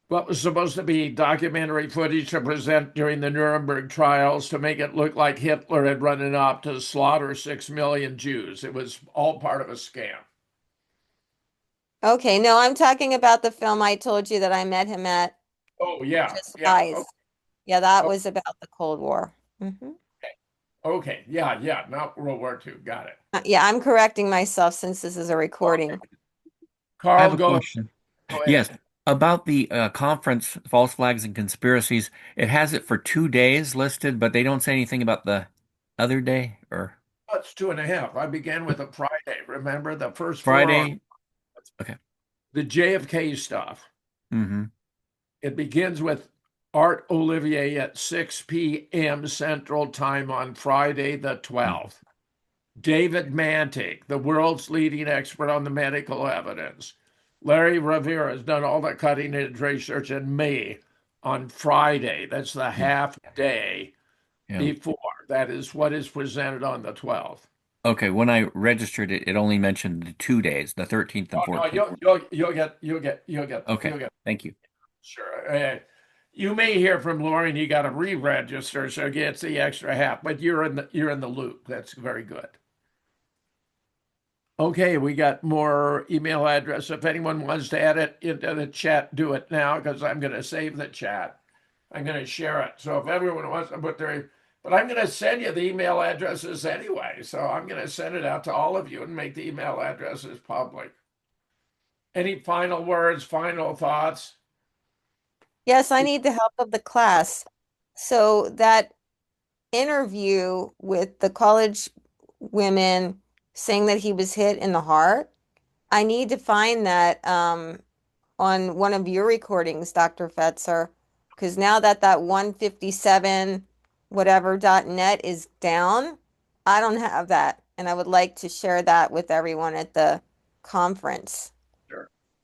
what was supposed to be documentary footage to present during the Nuremberg trials to make it look like Hitler had run it up to slaughter 6 million Jews. It was all part of a scam. Okay, no, I'm talking about the film I told you that I met him at. Oh, yeah. Spies. Okay. Yeah, that was about the Cold War. Okay. Yeah. Not World War II. Got it. Yeah, I'm correcting myself since this is a recording. Okay. I Carl, have a go question. ahead. Yes, about the conference, False Flags and Conspiracies. It has it for 2 days listed, but they don't say anything about the other day or It's 2.5. I began with a Friday. Remember the first Friday? Okay. The JFK stuff. Mm-hmm. It begins with Art Olivier at 6 p.m. Central Time on Friday the 12th. David Mantik, the world's leading expert on the medical evidence. Larry Rivera has done all the cutting edge research in me. on Friday. That's the half day Yeah. before. That is what is presented on the 12th. Okay, when I registered it, it only mentioned the 2 days, the 13th and Oh, no, 14th. you'll Okay, get. thank you. Sure. You may hear from Lauren. You got to re-register, so it gets the extra half. But you're in the loop. That's very good. Okay, we got more email address. If anyone wants to add it into the chat, do it now because I'm going to save the chat. I'm going to share it. So if everyone wants to put their, but I'm going to send you the email addresses anyway. So I'm going to send it out to all of you and make the email addresses public. Any final words, final thoughts? Yes, I need the help of the class. So that interview with the college women saying that he was hit in the heart, I need to find that on one of your recordings, Dr. Fetzer, because now that 157 whatever .net is down, I don't have that, and I would like to share that with everyone at the conference.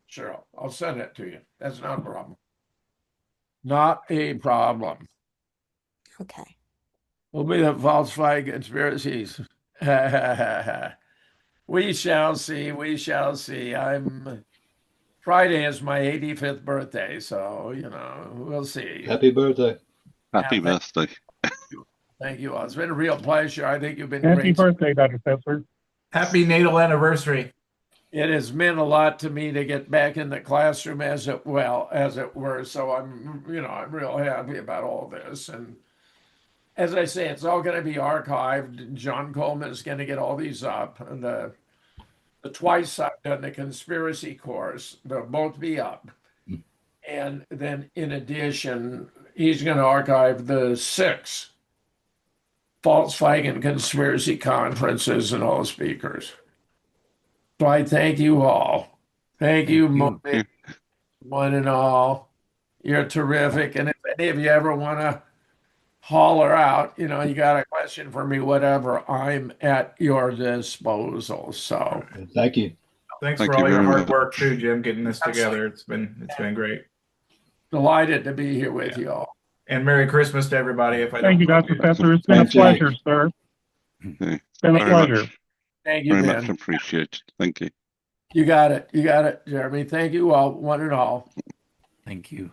Sure. I'll send it to you. That's not a problem. Not a problem. Okay. Will be the false flag conspiracies. We shall see. We shall see. Friday is my 85th birthday, so we'll see. Happy birthday. Happy birthday. Thank you all. It's been a real pleasure. I think you've been Happy great. birthday, Dr. Fetzer. Happy natal anniversary. It has meant a lot to me to get back in the classroom as it were. So I'm real happy about all this. And as I say, it's all going to be archived. John Coleman is going to get all these up. And the twice I've done the conspiracy course, they'll both be up. And then in addition, he's going to archive the 6 false flag and conspiracy conferences and all speakers. So I thank you all. Thank you, Moby, one and all. You're terrific. And if any of you ever want to holler out, you got a question for me, whatever, I'm at your disposal. So Thank you. Thanks Thank for you all your very hard much. work too, Jim, getting this together. It's been great. delighted to be here with you all. And Merry Christmas to everybody. If I Thank you, don't Dr. Fetzer. It's been a Thank you. pleasure, sir. Okay. It's been a Very pleasure. much. Thank you, Very Ben. much appreciated. Thank you. You got it. You got it, Jeremy. Thank you all, one and all. Thank you.